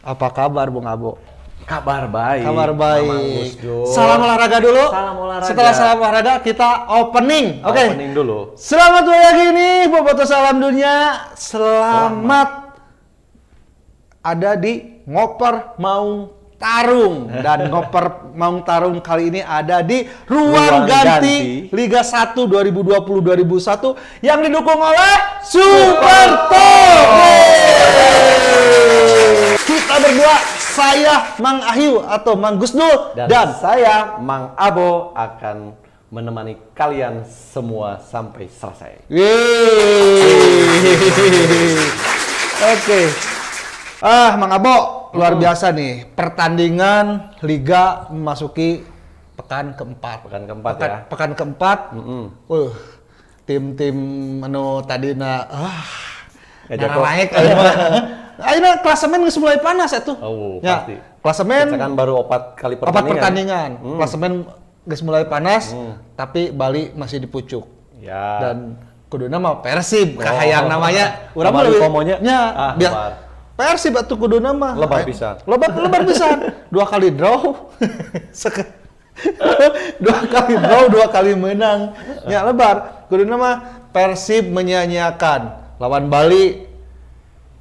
Apa kabar Bung Abo? Kabar baik. Kabar baik. Salam olahraga dulu. Salam olahraga. Setelah salam olahraga kita opening. Oke. Opening dulu. Selamat pagi nih Bobotoh Salam Dunia. Selamat ada di Ngoper Maung Tarung, dan Ngoper Maung Tarung kali ini ada di Ruang Ganti Liga 1 2020-2021 yang didukung oleh Superto. Kita berdua, saya Mang Ahyu atau Mang Gusdul dan saya Mang Abo akan menemani kalian semua sampai selesai. Oke. Mang Abo, luar biasa nih. Pertandingan Liga memasuki pekan keempat. Pekan keempat. Tim-tim tadina naik. Akhirnya klasemen geus mulai panas atuh. Pasti. Klasemen kan baru 4 kali pertandingan. Klasemen geus mulai panas, tapi Bali masih di pucuk. Ya. Dan kuduna mah Persib, kahayang namanya. Urang mah komonya. Biar Persib atuh kuduna mah. Lebar pisan. Lebar pisan. 2 kali draw. 2 kali draw, 2 kali menang. Ya lebar. Kuduna mah Persib menyanyiakan lawan Bali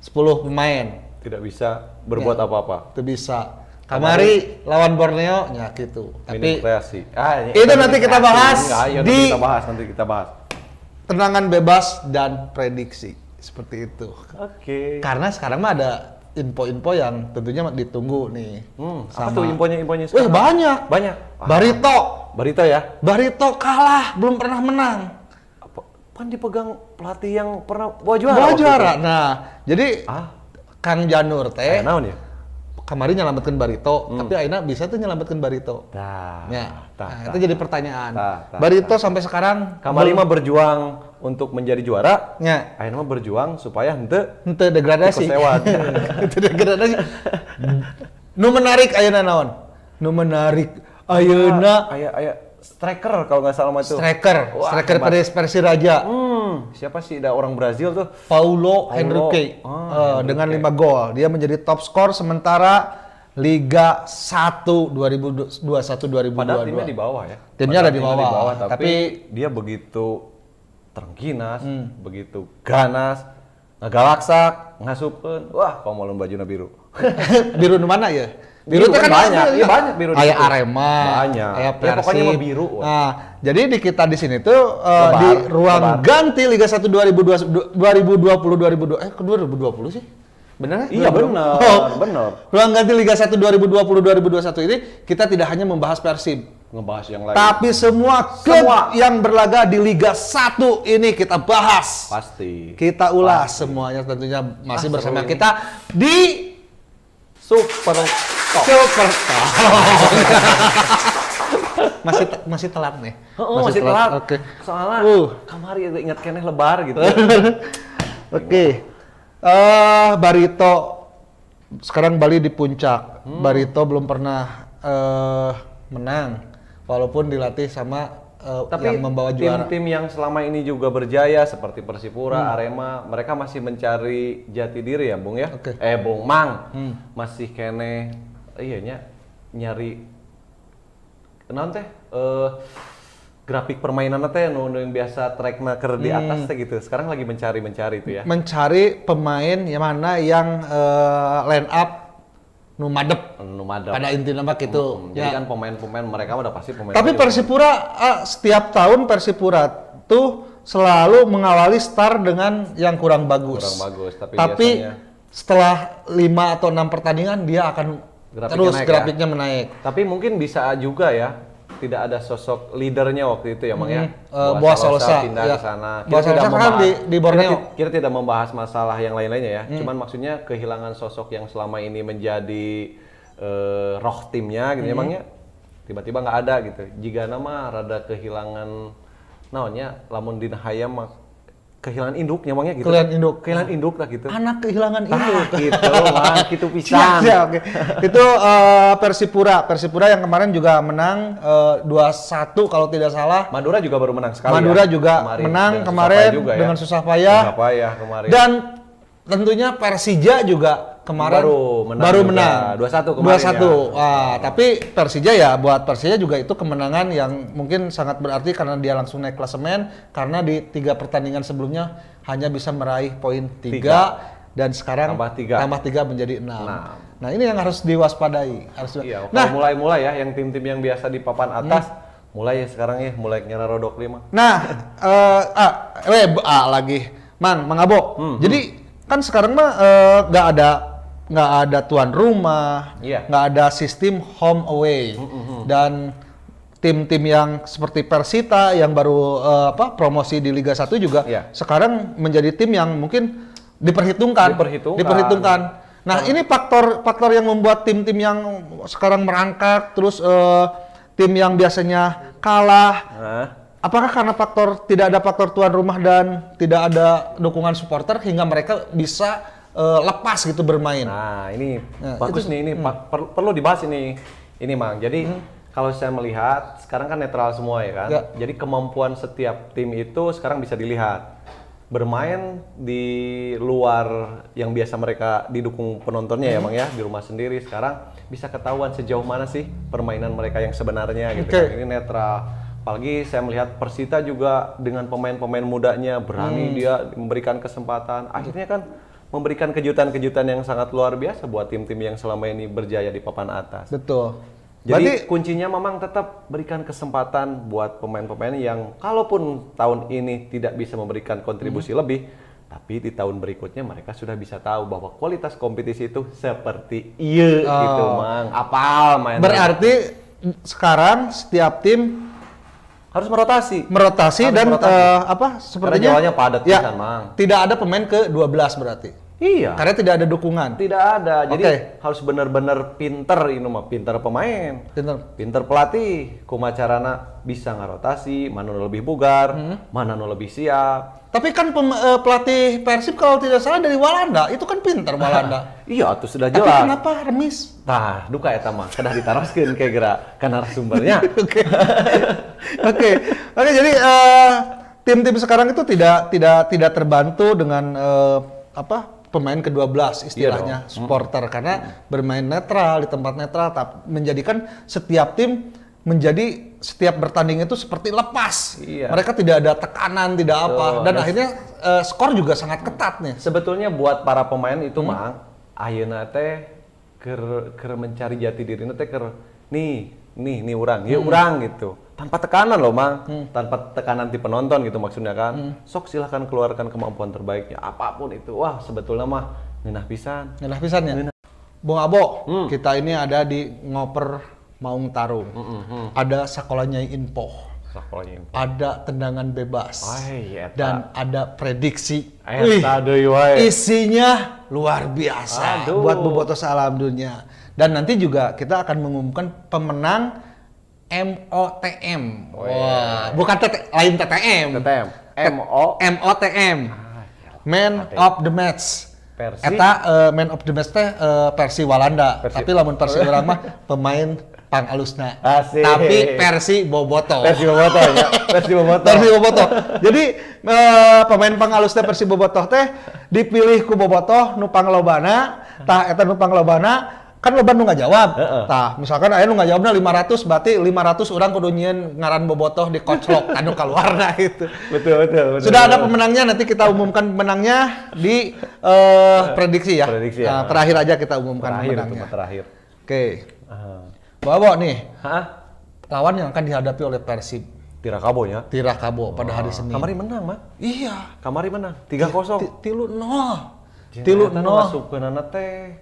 10 pemain. Tidak bisa berbuat apa-apa. Tidak bisa. Kamari lawan Borneo ya gitu. Tapi kreasi. Itu nanti kita bahas nanti kita bahas. Tendangan bebas dan prediksi. Seperti itu. Oke. Karena sekarang mah ada info-info yang tentunya ditunggu nih. Apa tuh infonya banyak. Barito ya? Barito kalah, belum pernah menang. Kan dipegang pelatih yang pernah bawa juara. Nah, jadi Kang Janur teh naon ya? Kemarin nyelamatkan Barito, tapi akhirnya bisa tuh nyelamatkan Barito. Itu jadi pertanyaan. Barito sampai sekarang Kamari mah berjuang untuk menjadi juara. Ya. Akhirnya mah berjuang supaya henteu degradasi. Henteu degradasi. Nu menarik ayeuna naon? Nu menarik ayeuna aya striker kalau nggak salah itu. Striker Persiraja. Siapa sih? Ada orang Brazil tuh. Paulo Henrique. Dengan 5 gol. Dia menjadi top skor sementara Liga 1 2021-2022. Padahal timnya di bawah ya. Timnya ada di bawah. Tapi dia begitu terengginas, begitu ganas, ngagalaksak, ngasupkeun. Wah, komo bajuna biru. Biru nu mana ya? Biru kan banyak, iya banyak biru. Kayak Arema, banyak. Kayak Persib. Ya, pokoknya mah biru. Nah, jadi di kita di sini tuh di ruang ganti Liga 1 2020 2020 sih? Benar? Iya benar, benar. Ruang ganti Liga 1 2020-2021 ini kita tidak hanya membahas Persib, ngebahas yang lain. tapi semua klub yang berlaga di Liga 1 ini kita bahas. Pasti. Kita ulas semuanya tentunya masih bersama kita di Super Talk. masih telat nih. Masih telat. Oke. Soalnya kamari ingat keneh lebar gitu. Oke. Barito sekarang Bali di puncak. Barito belum pernah menang walaupun dilatih sama yang membawa juara. Tim-tim yang selama ini juga berjaya seperti Persipura, Arema, mereka masih mencari jati diri ya, Bung ya. Bung Mang. Masih kene nyari naon teh grafik permainan teh nu yang biasa trackna keur di atas teh gitu. Sekarang lagi mencari itu ya. Mencari pemain yang mana yang line up nu madep pada intinya mah gitu. Jadi kan pemain-pemain mereka udah pasti pemain. Tapi Persipura setiap tahun Persipura tuh selalu mengawali start dengan yang kurang bagus. Tapi setelah 5 atau 6 pertandingan dia akan grafiknya menaik. Tapi mungkin bisa juga ya, tidak ada sosok leadernya waktu itu ya, Mang ya. Boas Solosa pindah ke sana. Di Borneo. Kita tidak membahas masalah yang lain-lainnya ya. Cuman maksudnya kehilangan sosok yang selama ini menjadi roh timnya gitu ya, Mang ya. Tiba-tiba nggak ada gitu. Jika nama rada kehilangan naonnya lamun dina hayam kehilangan induknya Mang ya gitu. Kehilangan induk lah gitu. Anak kehilangan induk. Gitu, Mang, gitu pisan. Oke. Itu Persipura yang kemarin juga menang 2-1 kalau tidak salah. Madura juga baru menang sekali. Madura juga menang kemarin dengan susah payah. Kemarin. Dan tentunya Persija juga kemarin baru menang 2-1 kemarin 2-1. ya. Wah, tapi Persija ya, buat Persija juga itu kemenangan yang mungkin sangat berarti karena dia langsung naik klasemen, karena di 3 pertandingan sebelumnya hanya bisa meraih poin 3 dan sekarang tambah 3 menjadi 6. Nah, ini yang harus diwaspadai. Iya, kalau mulai ya yang tim-tim yang biasa di papan atas mulai ya sekarang ya mulai ngerodok 5. Nah, lagi Mang Abo. Jadi kan sekarang mah nggak ada tuan rumah, nggak ada sistem home away, dan tim-tim yang seperti Persita yang baru promosi di Liga 1 juga sekarang menjadi tim yang mungkin diperhitungkan. Nah, ini faktor yang membuat tim-tim yang sekarang merangkak, terus tim yang biasanya kalah. Apakah karena tidak ada faktor tuan rumah dan tidak ada dukungan supporter hingga mereka bisa lepas gitu bermain? Nah, ini bagus nih, ini perlu dibahas ini Mang. Jadi kalau saya melihat sekarang kan netral semua ya kan. Jadi kemampuan setiap tim itu sekarang bisa dilihat. Bermain di luar yang biasa mereka didukung penontonnya ya Mang ya, di rumah sendiri, sekarang bisa ketahuan sejauh mana sih permainan mereka yang sebenarnya gitu kan. Ini netral. Apalagi saya melihat Persita juga dengan pemain-pemain mudanya berani dia memberikan kesempatan. Akhirnya kan memberikan kejutan-kejutan yang sangat luar biasa buat tim-tim yang selama ini berjaya di papan atas. Betul. Jadi kuncinya memang tetap berikan kesempatan buat pemain-pemain yang kalaupun tahun ini tidak bisa memberikan kontribusi lebih, tapi di tahun berikutnya mereka sudah bisa tahu bahwa kualitas kompetisi itu seperti gitu Mang. Apal main. Berarti sekarang setiap tim harus merotasi dan sepertinya jalannya padat ya, kan, Mang. Tidak ada pemain ke-12 berarti. Iya. Karena tidak ada dukungan. Tidak ada. Jadi harus benar-benar pinter ini mah, pinter pemain. Pinter pelatih. Kumacarana bisa ngarotasi, mana nu lebih bugar, mana nu lebih siap. Tapi kan pelatih Persib kalau tidak salah dari Walanda, itu kan pinter Walanda. Iya, itu sudah jelas. Tapi kenapa remis? Tah, duka eta mah kedah ditaroskeun kayak gerak ka narasumbernya. Oke, jadi tim-tim sekarang itu tidak terbantu dengan pemain ke-12 istilahnya, supporter, karena bermain netral di tempat netral, menjadikan setiap tim setiap bertanding itu seperti lepas. Mereka tidak ada tekanan, tidak apa, dan akhirnya skor juga sangat ketat nih. Sebetulnya buat para pemain itu Mang, ayeuna teh keur mencari jati diri teh nih urang, urang gitu. Tanpa tekanan loh Mang, tanpa tekanan di penonton gitu maksudnya kan. Sok silahkan keluarkan kemampuan terbaiknya, apapun itu. Wah, sebetulnya mah ngeunah pisan ya. Bung Abo, kita ini ada di Ngoper Maung Tarung. Ada Sakolanya Info. Ada tendangan bebas. Dan ada prediksi. Isinya luar biasa. Buat bobotoh salam dunia. Dan nanti juga kita akan mengumumkan pemenang MOTM. Bukan lain TTM. MOTM. Man of the Match. Man of the Match teh versi Walanda. Tapi lamun versi urang mah pemain pangalusna. Tapi versi Bobotoh. Versi Bobotoh. Jadi pemain pangalusna versi Bobotoh teh dipilih ku Bobotoh nu panglobana. Tah eta nu panglobana kan loba nu ngajawab. Tah misalkan aya nu ngajawabna 500, berarti 500 urang kudu nyieun ngaran Bobotoh di koclok anu kaluarna gitu. Betul. Sudah ada pemenangnya, nanti kita umumkan pemenangnya di prediksi ya. Terakhir aja kita umumkan pemenangnya. Terakhir. Oke. Bawa nih, lawan yang akan dihadapi oleh Persib. Tirakabo ya? Tirakabo pada hari Senin. Kamari menang, Mak? Iya. Kamari menang, 3-0. 3-0. Masuk ke nana teh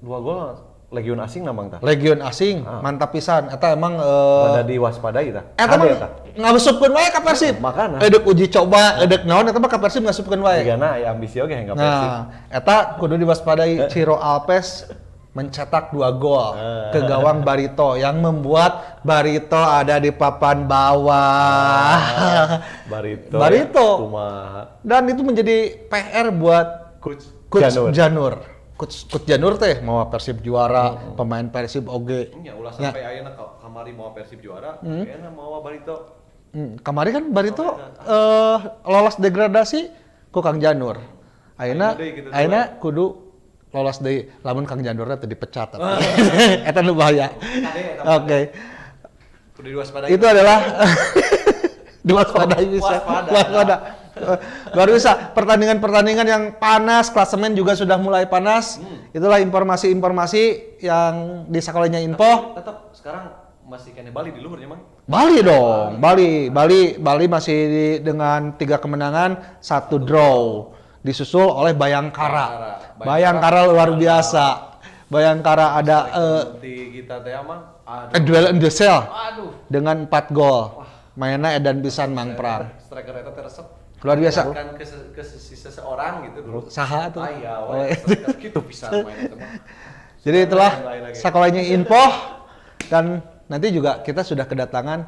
2 gol Legion Asing namang tah. Legion Asing, mantap pisan. Eta emang ada diwaspadai tah. Eta mah ngasupkeun wae ka Persib. Makana. Edek uji coba, edek naon eta mah ka Persib ngasupkeun wae. Digana aya ambisi oge ka Persib. Eta kudu diwaspadai. Ciro Alves mencetak 2 gol ke gawang Barito yang membuat Barito ada di papan bawah. Barito. Dan itu menjadi PR buat Coach Janur. Coach Janur teh mau Persib juara, pemain Persib oge. Nya ulah sampai ayeuna kamari mau Persib juara, ayeuna mau Barito. Kamari kan Barito lolos degradasi ku Kang Janur. Ayeuna kudu lolos deui lamun Kang Jandorna teu dipecat. Eta nu bahaya. Oke. Udah diwaspadai. Itu adalah diwaspadai bisa. Waspada. Luar biasa, pertandingan-pertandingan yang panas, klasemen juga sudah mulai panas. Itulah informasi-informasi yang di Sakolanya Info. Tetap sekarang masih kayaknya Bali di luhurnya, Mang. Bali dong, Bali masih dengan 3 kemenangan, 1 draw. Disusul oleh Bayangkara. Bayangkara luar biasa. Bayangkara ada kita teh Mang. duel in the cell. Aduh. Dengan 4 gol. Mainnya edan pisan Mang Pram. Striker eta teresep. Luar biasa. Kan ke seseorang gitu dulu. Saha tuh. Gitu pisan main itu mah. Jadi itulah Sakolanya Info dan nanti juga kita sudah kedatangan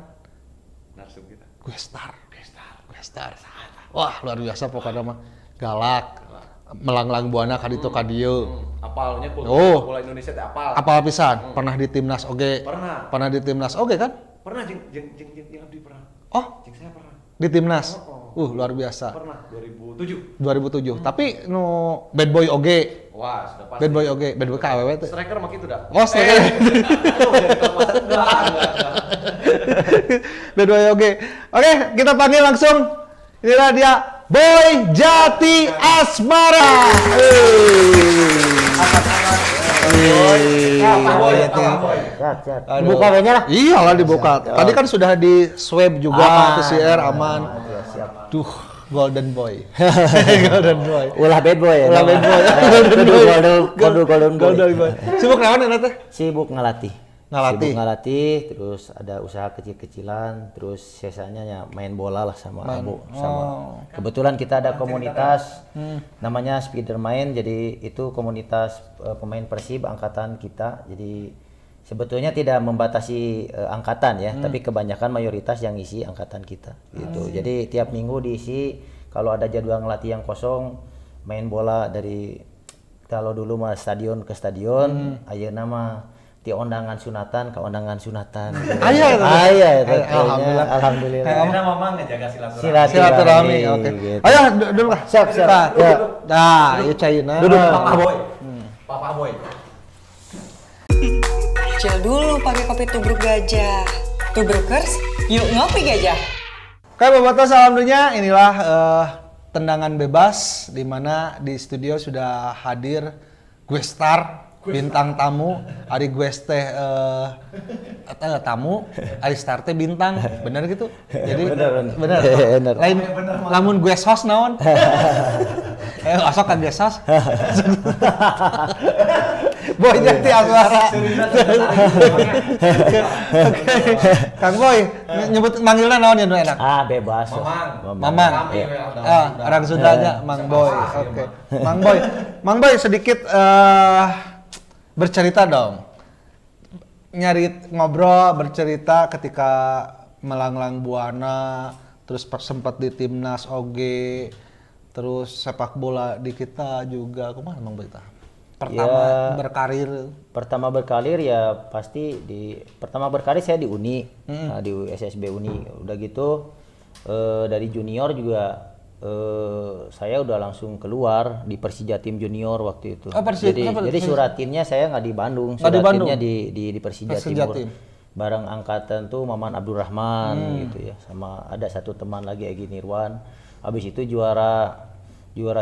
narsum kita. Guestar. Wah, luar biasa pokoknya mah. Galak. Melanglang buana ka ditu ka dieu. Apalnya kultur bola Indonesia teh apal. Apal pisan. Pernah di timnas oge. Pernah di timnas oge kan? Pernah jeung Abdi pernah. Oh, Jeung saya pernah. di timnas. Luar biasa. Pernah 2007. 2007. Tapi nu bad boy oge. Wah, sudah pasti. Bad boy oge. Bad boy ka awewe teh. Striker mah kitu dah. Oh, striker. Bad boy oge. Oke, kita panggil langsung. Inilah dia Boy Jati Asmara. Dibuka kayaknya lah. Iyalah dibuka. Tadi kan sudah di swab juga PCR aman. Duh, Golden Boy. Golden Boy. Ulah bad boy. Ulah bad boy. Golden boy. Sibuk naon eta teh? Sibuk ngelatih. Ngelatih. Sibuk ngelatih, terus ada usaha kecil-kecilan, terus sisanya ya main bola lah sama Abu. Sama. Kebetulan kita ada komunitas namanya Spidermain, jadi itu komunitas pemain Persib angkatan kita. Jadi sebetulnya tidak membatasi angkatan ya, tapi kebanyakan mayoritas yang isi angkatan kita gitu. Jadi tiap minggu diisi, kalau ada jadwal ngelatih yang kosong, main bola dari kalau dulu mah stadion ke stadion, ayeuna mah ti ondangan sunatan ke ondangan sunatan. Aya itu. Alhamdulillah. Kita mamang ngejaga Silaturahmi. Oke. Ayo duduk lah. Siap. Nah, ieu cairna. Duduk. Papa Boy. Chill dulu pakai kopi tubruk gajah. Tubrukers, yuk ngopi gajah. Oke, Bobotoh, salam dunia. Inilah tendangan bebas di mana di studio sudah hadir Guestar, bintang tamu. Ari Gues teh tamu, Ari Star teh bintang. Bener gitu. Jadi bener. Lain lamun Gues host naon? Asok kan Gues host. Boy Jati Asmara. Oke. Kang Boy, nyebut manggilnya naon ya nu enak? Bebas. Mamang. Orang Sundanya Mang Boy. Oke. Mang Boy sedikit bercerita dong. Ngobrol bercerita ketika melanglang buana, terus sempat di timnas oge, terus sepak bola di kita juga. Kumaha Mang Boy tah? Pertama berkarir ya pasti pertama berkarir saya di Uni, di SSB Uni. Udah gitu dari junior juga saya udah langsung keluar di Persija Tim Junior waktu itu. Jadi suratinnya saya nggak di Bandung, suratinnya di Persija Timur. Bareng angkatan tuh Maman Abdurrahman gitu ya, sama ada satu teman lagi Egi Nirwan. Habis itu juara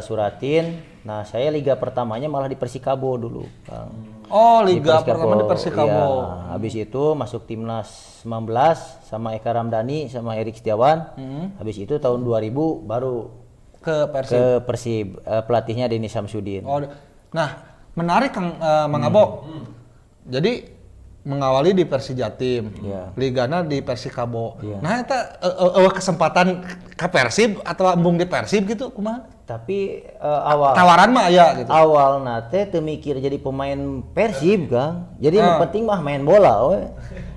suratin. Nah, saya liga pertamanya malah di Persikabo dulu, Kang. Oh, liga pertama di Persikabo. Iya. Habis itu masuk timnas 19 sama Eka Ramdhani sama Erik Setiawan. Habis itu tahun 2000 baru ke Persib. Pelatihnya Denny Samsudin. Oh, nah, menarik Kang Mang Abo. Jadi mengawali di Persijatim, ligana di Persikabo. Nah, itu kesempatan ke Persib atau embung di Persib gitu, kumaha? Tapi awal tawaran mah ya gitu. Awal nate teu mikir jadi pemain Persib, Kang. Jadi yang penting mah main bola we.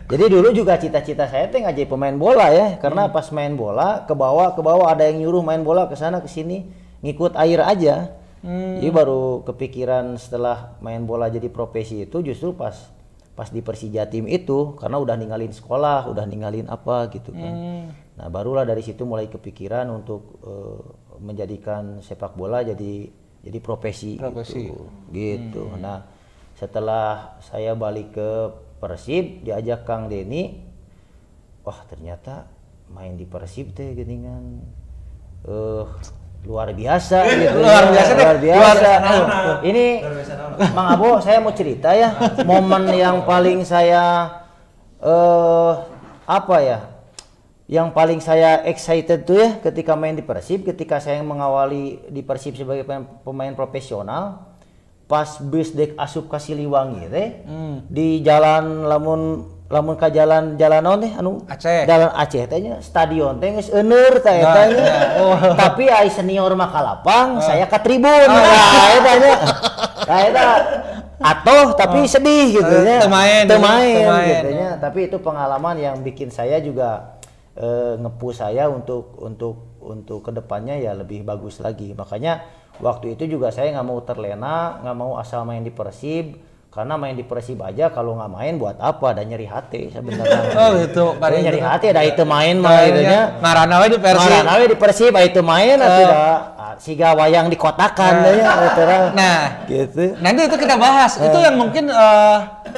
Jadi dulu juga cita-cita saya teh jadi pemain bola ya, karena pas main bola ke bawah ada yang nyuruh main bola ke sana ke sini, ngikut air aja. Jadi baru kepikiran setelah main bola jadi profesi itu justru pas di Persijatim itu, karena udah ninggalin sekolah, udah ninggalin apa gitu kan. Nah, barulah dari situ mulai kepikiran untuk menjadikan sepak bola jadi jadi profesi. Profesi. Gitu. Nah, setelah saya balik ke Persib diajak Kang Denny, wah ternyata main di Persib teh geuningan luar biasa gitu. Luar biasa deh. Luar biasa. Ini Mang Abo, saya mau cerita ya, momen yang paling saya apa ya? Yang paling saya excited tuh ya ketika main di Persib, ketika saya mengawali di Persib sebagai pemain profesional, pas bus dek asup ka Siliwangi teh di jalan lamun ka jalan naon teh anu Aceh. Jalan Aceh teh nya stadion teh geus euneur teh eta nya. Tapi ai senior mah ka lapang, saya ka tribun. Nah eta nya. Nah eta atuh tapi sedih gitu nya. Teu main gitu nya. Tapi itu pengalaman yang bikin saya juga nge-push saya untuk kedepannya ya lebih bagus lagi. Makanya waktu itu juga saya nggak mau terlena, nggak mau asal main di Persib, karena main di Persib aja kalau nggak main buat apa, ada nyeri hati sebenarnya. Oh gitu. Nyeri hati, ada itu main mah itunya. Ngarana we di Persib. Ngarana we di Persib, itu main tidak siga wayang dikotakan Nah, gitu. Nanti itu kita bahas. Itu yang mungkin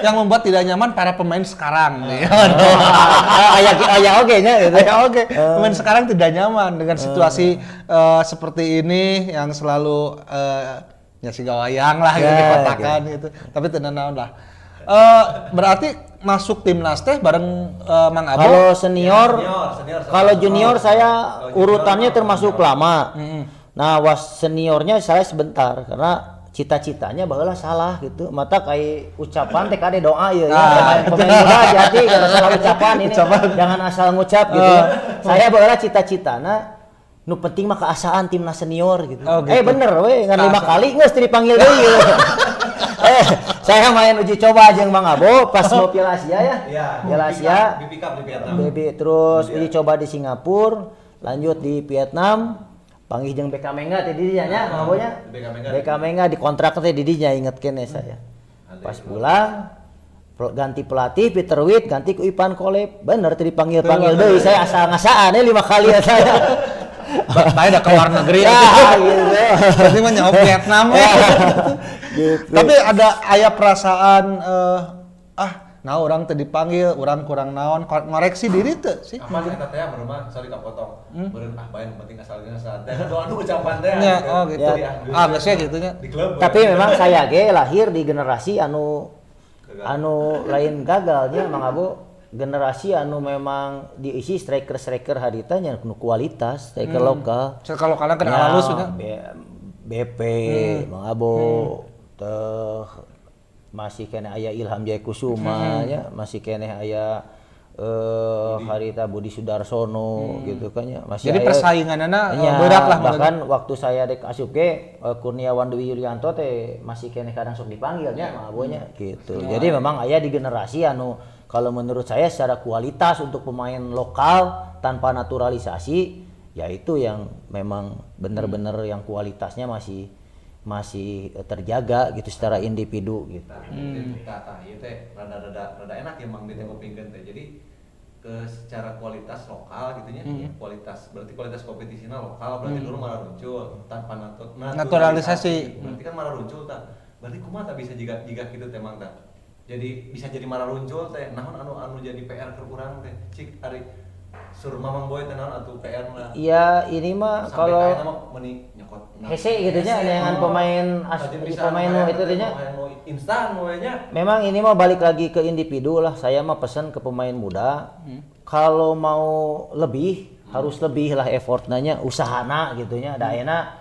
yang membuat tidak nyaman para pemain sekarang. Aya oge nya gitu. Aya oge. Pemain sekarang tidak nyaman dengan situasi seperti ini yang selalu ya siga wayang lah gitu dikotakan gitu. Tapi teu naon lah. Berarti masuk timnas teh bareng Mang Abo. Kalau senior kalau junior saya urutannya termasuk lama. Nah, seniornya saya sebentar karena cita-citanya baheula salah gitu. Mata kayak ucapan teh kade doa ya. Pemain muda hati-hati kalau salah ucapan ini. Jangan asal ngucap gitu. Saya baheula cita-citana nu penting mah keasaan timnas senior gitu. Gitu. Bener we ngan 5 kali geus dipanggil deui. Saya main uji coba jeung Mang Abo pas mau Piala Asia ya. Piala Asia. Terus uji coba di Singapura, lanjut di Vietnam. Panggih jeung BK Mengga teh di dinya nya Mang Abo nya. BK Mengga dikontrak teh di dinya inget kene saya. Pas pulang ganti pelatih Peter Witt ganti ku Ipan Kolep. Bener teh dipanggil deui saya asal ngasaan 5 kali ya saya. Bae da ke luar negeri gitu. Berarti mah nyaho Vietnam. Gitu. Tapi ada aya perasaan nah orang teu dipanggil, orang kurang naon, ngoreksi diri teu sih. Apa eta teh mah sorry kapotong. Beureun bae nu penting asal teh. Doa ucapan teh. Ya, oh gitu. Geus ya gitu nya. Tapi memang saya ge lahir di generasi anu lain gagalnya Mang Abo. Generasi anu memang diisi striker haditanya nu kualitas, striker lokal. Striker lokalna kan halus nya. BP, Mang Abo, teh masih kene aya Ilham Jayakusuma ya, masih kene aya harita Budi Sudarsono gitu kan ya. Masih jadi persainganana berat lah bahkan waktu saya dek asup ge Kurniawan Dwi Yuryanto teh masih kene kadang sok dipanggil nya Mang Abo nya gitu. Jadi memang aya di generasi anu kalau menurut saya secara kualitas untuk pemain lokal tanpa naturalisasi ya itu yang memang benar-benar yang kualitasnya masih terjaga gitu secara individu gitu. Tah ieu teh rada enak ya Mang ditengopikeun teh. Jadi secara kualitas lokal gitu nya, berarti kualitas kompetisina lokal berarti dulu malah muncul tanpa naturalisasi. Berarti kan malah muncul tah. Berarti kumaha tah bisa jiga kitu teh Mang tah. Jadi bisa jadi malah muncul teh naon anu jadi PR keur urang teh. Cik ari sur Mamang Boy teh naon atuh PR na. Iya, ini mah kalau nyokot hese gitu nya dengan pemain itu teh nya. Instan nya. Memang ini mah balik lagi ke individu lah. Saya mah pesan ke pemain muda, kalau mau lebih harus lebih lah effortnya, usahana gitu nya. Da enak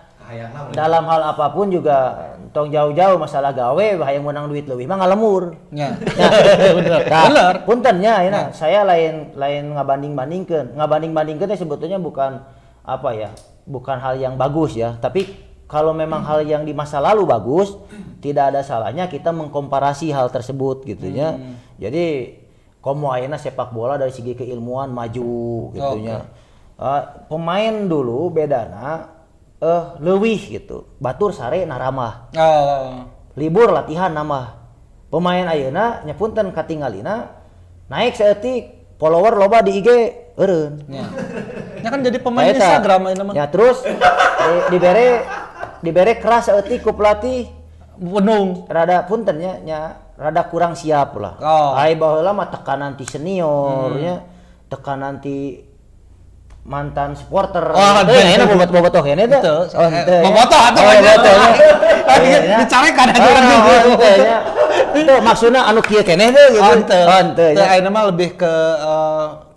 dalam hal apapun juga tong jauh-jauh masalah gawe hayang menang duit leuwih mah ngalemur. Nya. Bener. Punten nya ayeuna saya lain ngabanding-bandingkeun. Ngabanding-bandingkeun teh sebetulnya bukan apa ya? Bukan hal yang bagus ya, tapi kalau memang hal yang di masa lalu bagus, tidak ada salahnya kita mengkomparasi hal tersebut gitu ya. Jadi komo ayeuna sepak bola dari segi keilmuan maju gitu nya. Pemain dulu bedana leuwih gitu. Batur sare naramah. Libur latihan nama. Pemain ayeuna nya punten katinggalina naik saeutik follower loba di IG eureun. Ya kan jadi pemain Instagram ayeuna mah. Ya terus dibere dibere keras eutik ku pelatih Penung. rada punten nya rada kurang siap lah. Oh. Ai baheula mah tekanan ti seniornya, tekanan ti mantan supporter. Oh, enak bobotoh kene teh. Bobotoh atuh aja. Dicarekan aja nya. Itu maksudnya anu kieu keneh teh gitu. Henteu. Teu ayeuna mah lebih ke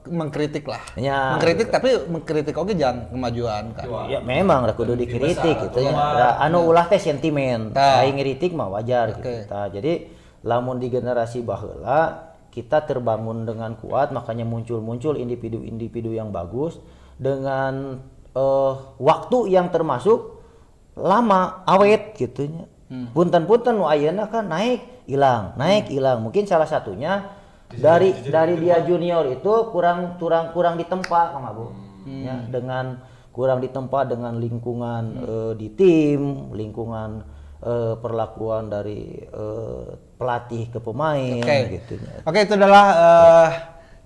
mengkritik lah. Ya, mengkritik tapi mengkritik oke jangan kemajuan kan. Ya memang lah kudu dikritik gitu ya. Anu ulah teh sentimen. Aing ngritik mah wajar gitu. Jadi lamun di generasi baheula kita terbangun dengan kuat, makanya muncul individu-individu yang bagus dengan waktu yang termasuk lama awet gitunya. Punten-punten nu ayeuna kan naik hilang. Mungkin salah satunya dari dia junior itu kurang ditempa Kang Abu. Ya, dengan kurang ditempa dengan lingkungan di tim, lingkungan perlakuan dari pelatih ke pemain gitu. Oke, itu adalah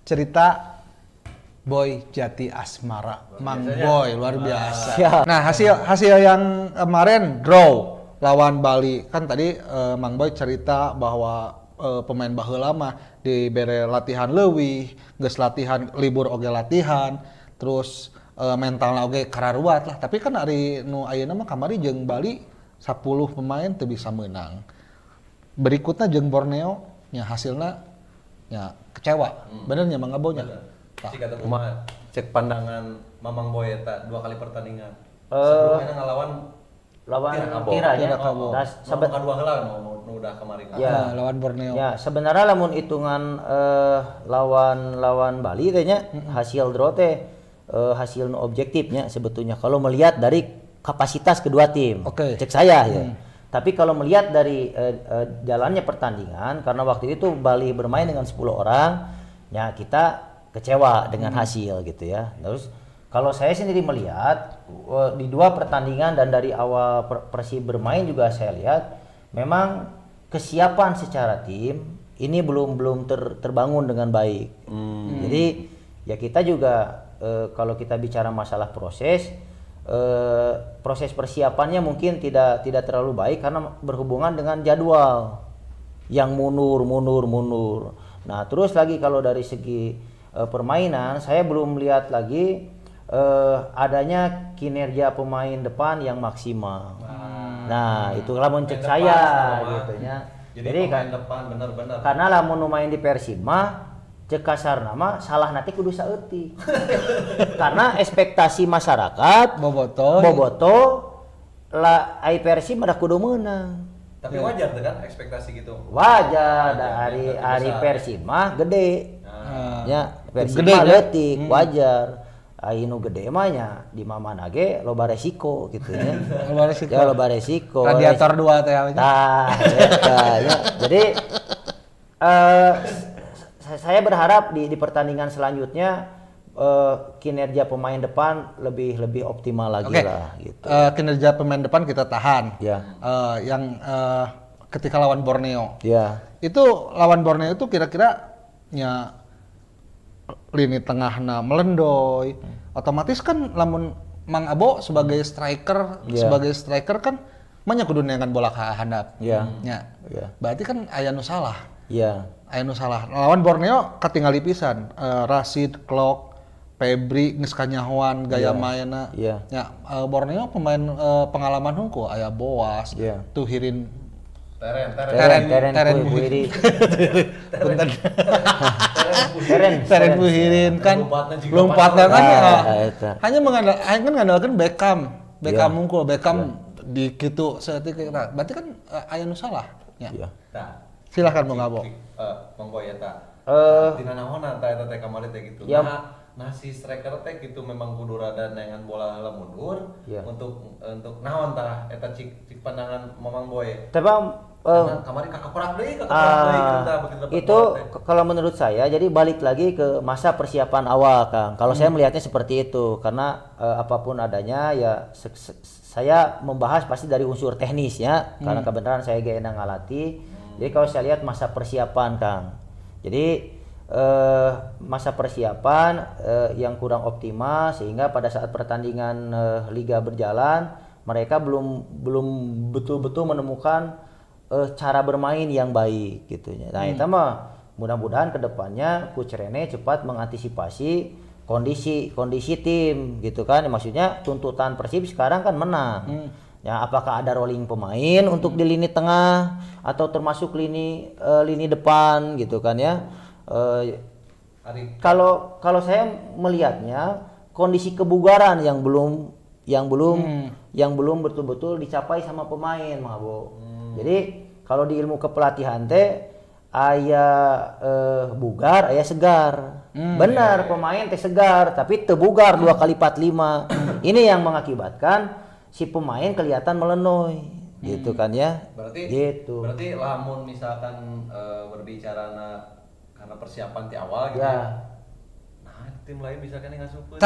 cerita Boy Jati Asmara, Mang Boy luar biasa. Nah, hasil yang kemarin draw lawan Bali. Kan tadi Mang Boy cerita bahwa pemain baheula mah dibere latihan leuwih, geus latihan libur oge latihan, terus mentalna oge kararuat lah. Tapi kan ari nu ayeuna mah kamari jeung Bali 10 pemain teu bisa menang. Berikutnya jeung Borneo nya hasilna nya kecewa. Bener nya Mang Abo nya. Si kata kumaha cek pandangan Mamang Boy eta 2 kali pertandingan. Sebelumnya ngalawan Tirakabo. Nah, sampai kedua heula nu udah kemarin. Ya, lawan Borneo. Ya, sebenarnya lamun hitungan lawan Bali teh nya hasil draw teh hasil nu objektifnya sebetulnya kalau melihat dari kapasitas kedua tim. Cek saya ya. Tapi kalau melihat dari jalannya pertandingan karena waktu itu Bali bermain dengan 10 orang, ya kita kecewa dengan hasil gitu ya. Terus kalau saya sendiri melihat di 2 pertandingan dan dari awal Persib bermain juga saya lihat memang kesiapan secara tim ini belum terbangun dengan baik. Jadi ya kita juga kalau kita bicara masalah proses persiapannya mungkin tidak terlalu baik karena berhubungan dengan jadwal yang mundur. Nah, terus lagi kalau dari segi permainan saya belum melihat lagi adanya kinerja pemain depan yang maksimal. Nah, itu lamun cek saya gitu nya. Jadi kan depan bener-bener. Karena lamun main di Persib mah cek kasarna mah salah nanti kudu saeutik. Karena ekspektasi masyarakat boboto lah ai Persib mah kudu meunang. Tapi wajar tuh kan ekspektasi gitu. Wajar hari Persib mah gede. Ya, Persib mah leutik, wajar. Ainu gede mah nya di mamana ge loba resiko gitu ya. Loba resiko. Radiator 2 teh Nah, ya. Jadi saya berharap di pertandingan selanjutnya kinerja pemain depan lebih optimal lagi lah gitu. Kinerja pemain depan kita tahan. Ya. Yang ketika lawan Borneo. Ya. Itu lawan Borneo itu kira-kira nya lini tengahna melendoy. Otomatis kan lamun Mang Abo sebagai striker kan banyak kudu neangan bola ka handap. Iya. Nya. Berarti kan aya nu salah. Iya. Aya nu salah. Lawan Borneo katingali pisan. Rashid, Klok, Febri geus kanyahoan gaya mainna. Iya. Nya Borneo pemain pengalaman hungkul aya Boas, Tuhirin Teren Buhiri. Teren Buhirin kan lompatna kan hanya mengandalkan Beckham mungkul Beckham di kitu saeutik berarti kan aya nu salah nya. Silakan Bang Abo. Bang Boy eta. Dina naonna eta teh kamari teh gitu. Nah si striker teh gitu memang kudu rada neangan bola heula mundur untuk naon tah eta cik pandangan Mamang Boy. Tapi kamari kakak deui itu kalau menurut saya jadi balik lagi ke masa persiapan awal Kang. Kalau saya melihatnya seperti itu karena apapun adanya ya saya membahas pasti dari unsur teknis ya karena kebenaran saya ge enak ngalati. Jadi kalau saya lihat masa persiapan Kang. Jadi masa persiapan yang kurang optimal sehingga pada saat pertandingan liga berjalan mereka belum betul-betul menemukan cara bermain yang baik gitu ya. Nah, itu mah mudah-mudahan kedepannya Coach Rene cepat mengantisipasi kondisi tim gitu kan. Maksudnya tuntutan Persib sekarang kan menang. Ya, apakah ada rolling pemain untuk di lini tengah atau termasuk lini depan gitu kan ya. Kalau saya melihatnya kondisi kebugaran yang belum betul-betul dicapai sama pemain, Mang Abo. Jadi kalau di ilmu kepelatihan teh aya bugar, aya segar. Benar, pemain teh segar tapi teu bugar 2 kali 45. Ini yang mengakibatkan si pemain kelihatan melenoy. Gitu kan ya. Berarti lamun misalkan berbicara karena persiapan di awal gitu ya. Tim lain bisa kan ngasukeun.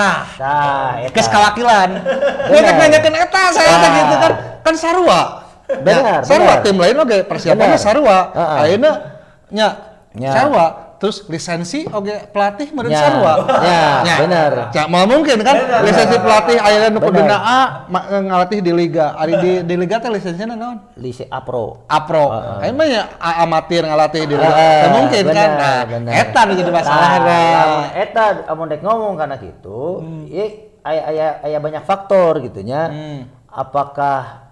Geus kalakilan. Nanya-nanyakeun eta saya teh gitu kan sarua. Benar. Sarua tim lain oge persiapannya sarua. Ayeuna nya sarua terus lisensi oge pelatih meureun sarua. Ya, benar. Ya mau mungkin kan lisensi pelatih ayeuna nu pegena A ngalatih di liga. Ari di liga teh lisensinya naon? Lise Apro. Ayeuna mah ya amatir ngalatih di liga. Mungkin kan. Eta nu jadi masalah. Eta amun dek ngomong kana kitu, ieu aya banyak faktor gitu nya. Apakah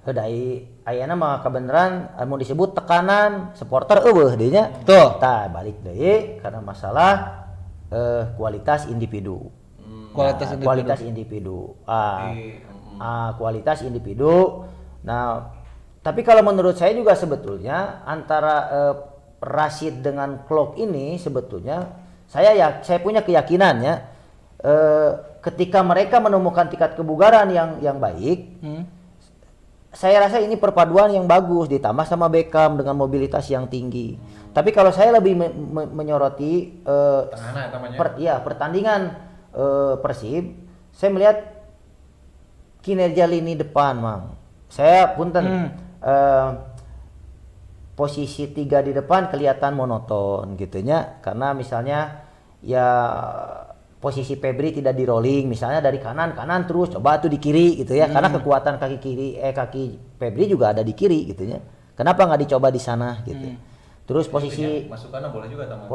heuday ayeuna mah kebenaran anu disebut tekanan supporter eueuh deui nya. Tuh. Tah balik deui karena masalah kualitas individu. Kualitas individu. Kualitas individu. Nah, tapi kalau menurut saya juga sebetulnya antara Rashid dengan Klok ini sebetulnya saya punya keyakinan ya ketika mereka menemukan tingkat kebugaran yang baik. Saya rasa ini perpaduan yang bagus ditambah sama Beckham dengan mobilitas yang tinggi. Tapi kalau saya lebih menyoroti pertandingan Persib, saya melihat kinerja lini depan, Mang. Saya punten posisi 3 di depan kelihatan monoton gitunya karena misalnya ya posisi Febri tidak di rolling, misalnya dari kanan terus coba tuh di kiri gitu ya, karena kekuatan kaki Febri juga ada di kiri gitu ya. Kenapa nggak dicoba di sana gitu? Terus posisi masukannya boleh juga teman.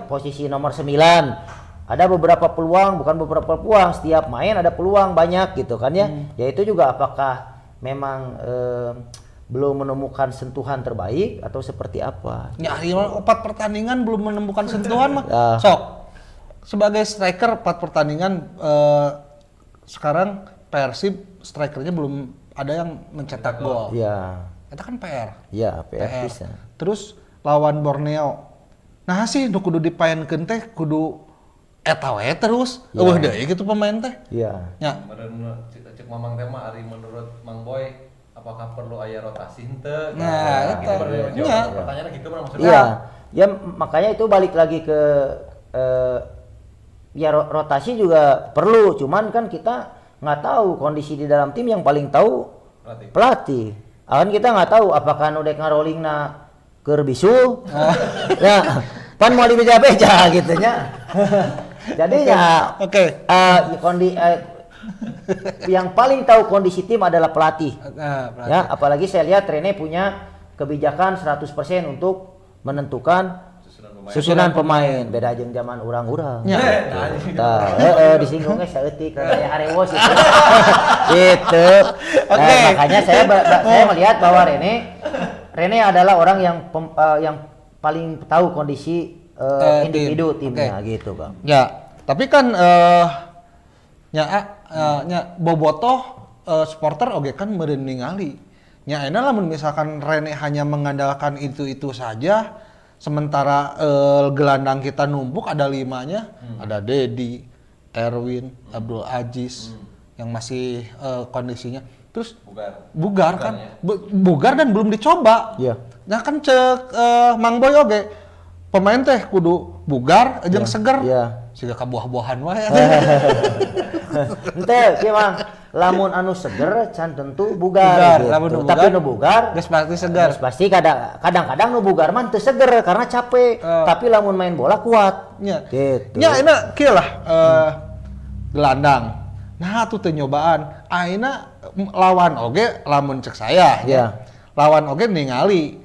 Posisi nomor 9 ada beberapa peluang, bukan beberapa peluang, setiap main ada peluang banyak gitu kan ya. Ya itu juga apakah memang belum menemukan sentuhan terbaik atau seperti apa? Ya, 4 pertandingan belum menemukan sentuhan mah. Sok sebagai striker 4 pertandingan sekarang Persib strikernya belum ada yang mencetak gol. Iya. Itu kan PR. Iya, PR bisa. Terus lawan Borneo. Nah sih nu kudu dipaenkeun teh kudu eta we terus. Eueuh deui gitu pemain teh. Iya. Nya. Cek Mamang teh mah ari menurut Mang Boy apakah perlu aya rotasi henteu? Nah, eta. Iya. Pertanyaannya gitu maksudnya. Iya. Ya makanya itu balik lagi ke ya rotasi juga perlu, cuman kan kita nggak tahu kondisi di dalam tim, yang paling tahu pelatih. Kan kita nggak tahu apakah nu dek ngarolling na keur bisu, ya pan mau dibeja-beja gitu nya. Jadi ya yang paling tahu kondisi tim adalah pelatih. Ya, apalagi saya lihat Rene punya kebijakan 100% untuk menentukan susunan pemain. Beda jeung zaman urang-urang. Disinggungnya saeutik kayak Arewos gitu. Gitu. Makanya saya melihat bahwa Rene adalah orang yang paling tahu kondisi individu timnya gitu, Bang. Ya, tapi kan bobotoh supporter oge kan meureun ningali. Nya enak lamun misalkan Rene hanya mengandalkan itu saja, sementara gelandang kita numpuk ada 5-nya, ada Dedi, Erwin, Abdul Aziz yang masih kondisinya terus bugar kan ya? Bugar dan belum dicoba. Iya. Nah kan cek Mang Boy oge pemain teh kudu bugar jeung seger. Iya. Siga kabuah-buahan wae. Henteu kieu Mang, lamun anu seger can tentu bugar gitu. Tapi nu bugar geus pasti seger. Geus pasti kadang-kadang nu bugar mah teu seger karena capek. Tapi lamun main bola kuat. Nya. Gitu. Nya enak kieu lah gelandang. Nah tuh teu nyobaan. Ayeuna lawan oge lamun cek saya Iya. Lawan oge ningali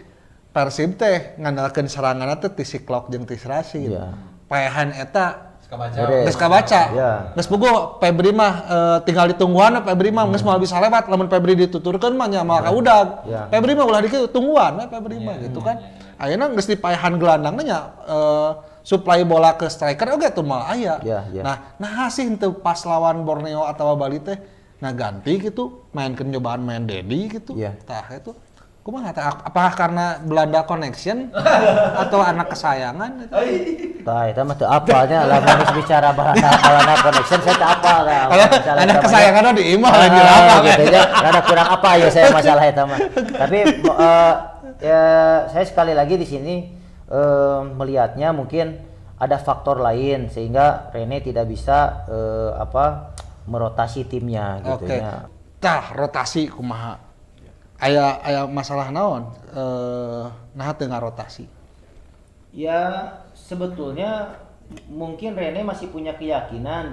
Persib teh ngandalkeun seranganna teh ti Siklok jeung ti Rasid. Iya. Paehan eta Beres. geus kabaca. Iya. Geus bogo Febri mah tinggal ditungguan Febri mah geus moal bisa lewat lamun Febri dituturkeun mah nya moal kaudag. Iya. Febri mah ulah dikitu tungguan we Febri mah gitu kan. Ayeuna geus dipaehan gelandangna nya supply bola ke striker oge tuh moal aya. Iya. Nah sih henteu pas lawan Borneo atau Bali teh nah ganti gitu mainkeun nyobaan main Dedi gitu. Iya. Tah itu kumaha teh apakah karena Belanda connection atau anak kesayangan gitu? Tah eta mah teu apalnya lamun geus bicara balana connection saya teu apal tah. Kalau anak kesayangannya di imah lain di Ah, lapang gitu ya. Rada kurang apa ya saya masalah eta mah. Tapi ya saya sekali lagi di sini melihatnya mungkin ada faktor lain sehingga Rene tidak bisa merotasi timnya gitu Oke. ya. Tah rotasi kumaha? Aya masalah naon? Nah teu ngarotasi. Ya sebetulnya mungkin Rene masih punya keyakinan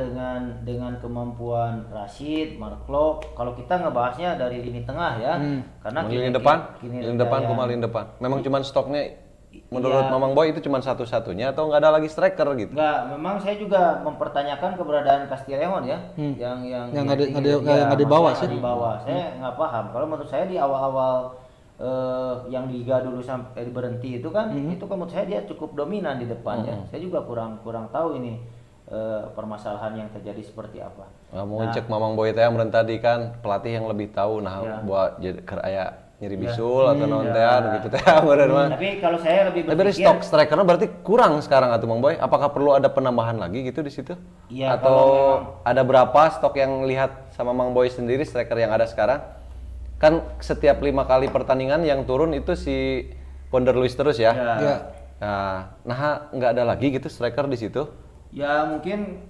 dengan kemampuan Rashid, Marklo. Kalau kita ngebahasnya dari lini tengah ya, karena lini depan kumaha lini depan. Memang cuman stoknya menurut Iya. Mamang Boy itu cuma satu-satunya atau nggak ada lagi striker gitu? Enggak, memang saya juga mempertanyakan keberadaan Castillejon ya, Yang nggak di bawah sih. Di bawah, saya nggak paham. Kalau menurut saya di awal-awal yang liga dulu sampai berhenti itu kan, itu kan menurut saya dia cukup dominan di depan ya. Saya juga kurang tahu ini permasalahan yang terjadi seperti apa. Mau cek Mamang Boy teh meureun tadi kan pelatih yang lebih tahu buat jadi aya nyeri bisul atau nontean gitu teh meureun mah. Tapi kalau saya lebih Tapi dari berpikir stok strikernya berarti kurang sekarang atuh Mang Boy. Apakah perlu ada penambahan lagi gitu di situ? Iya, Atau ada berapa stok yang lihat sama Mang Boy sendiri striker yang ada sekarang? Kan setiap 5 kali pertandingan yang turun itu si Ponder Luis terus ya. Ya. Nah, nggak ada lagi gitu striker di situ. ya mungkin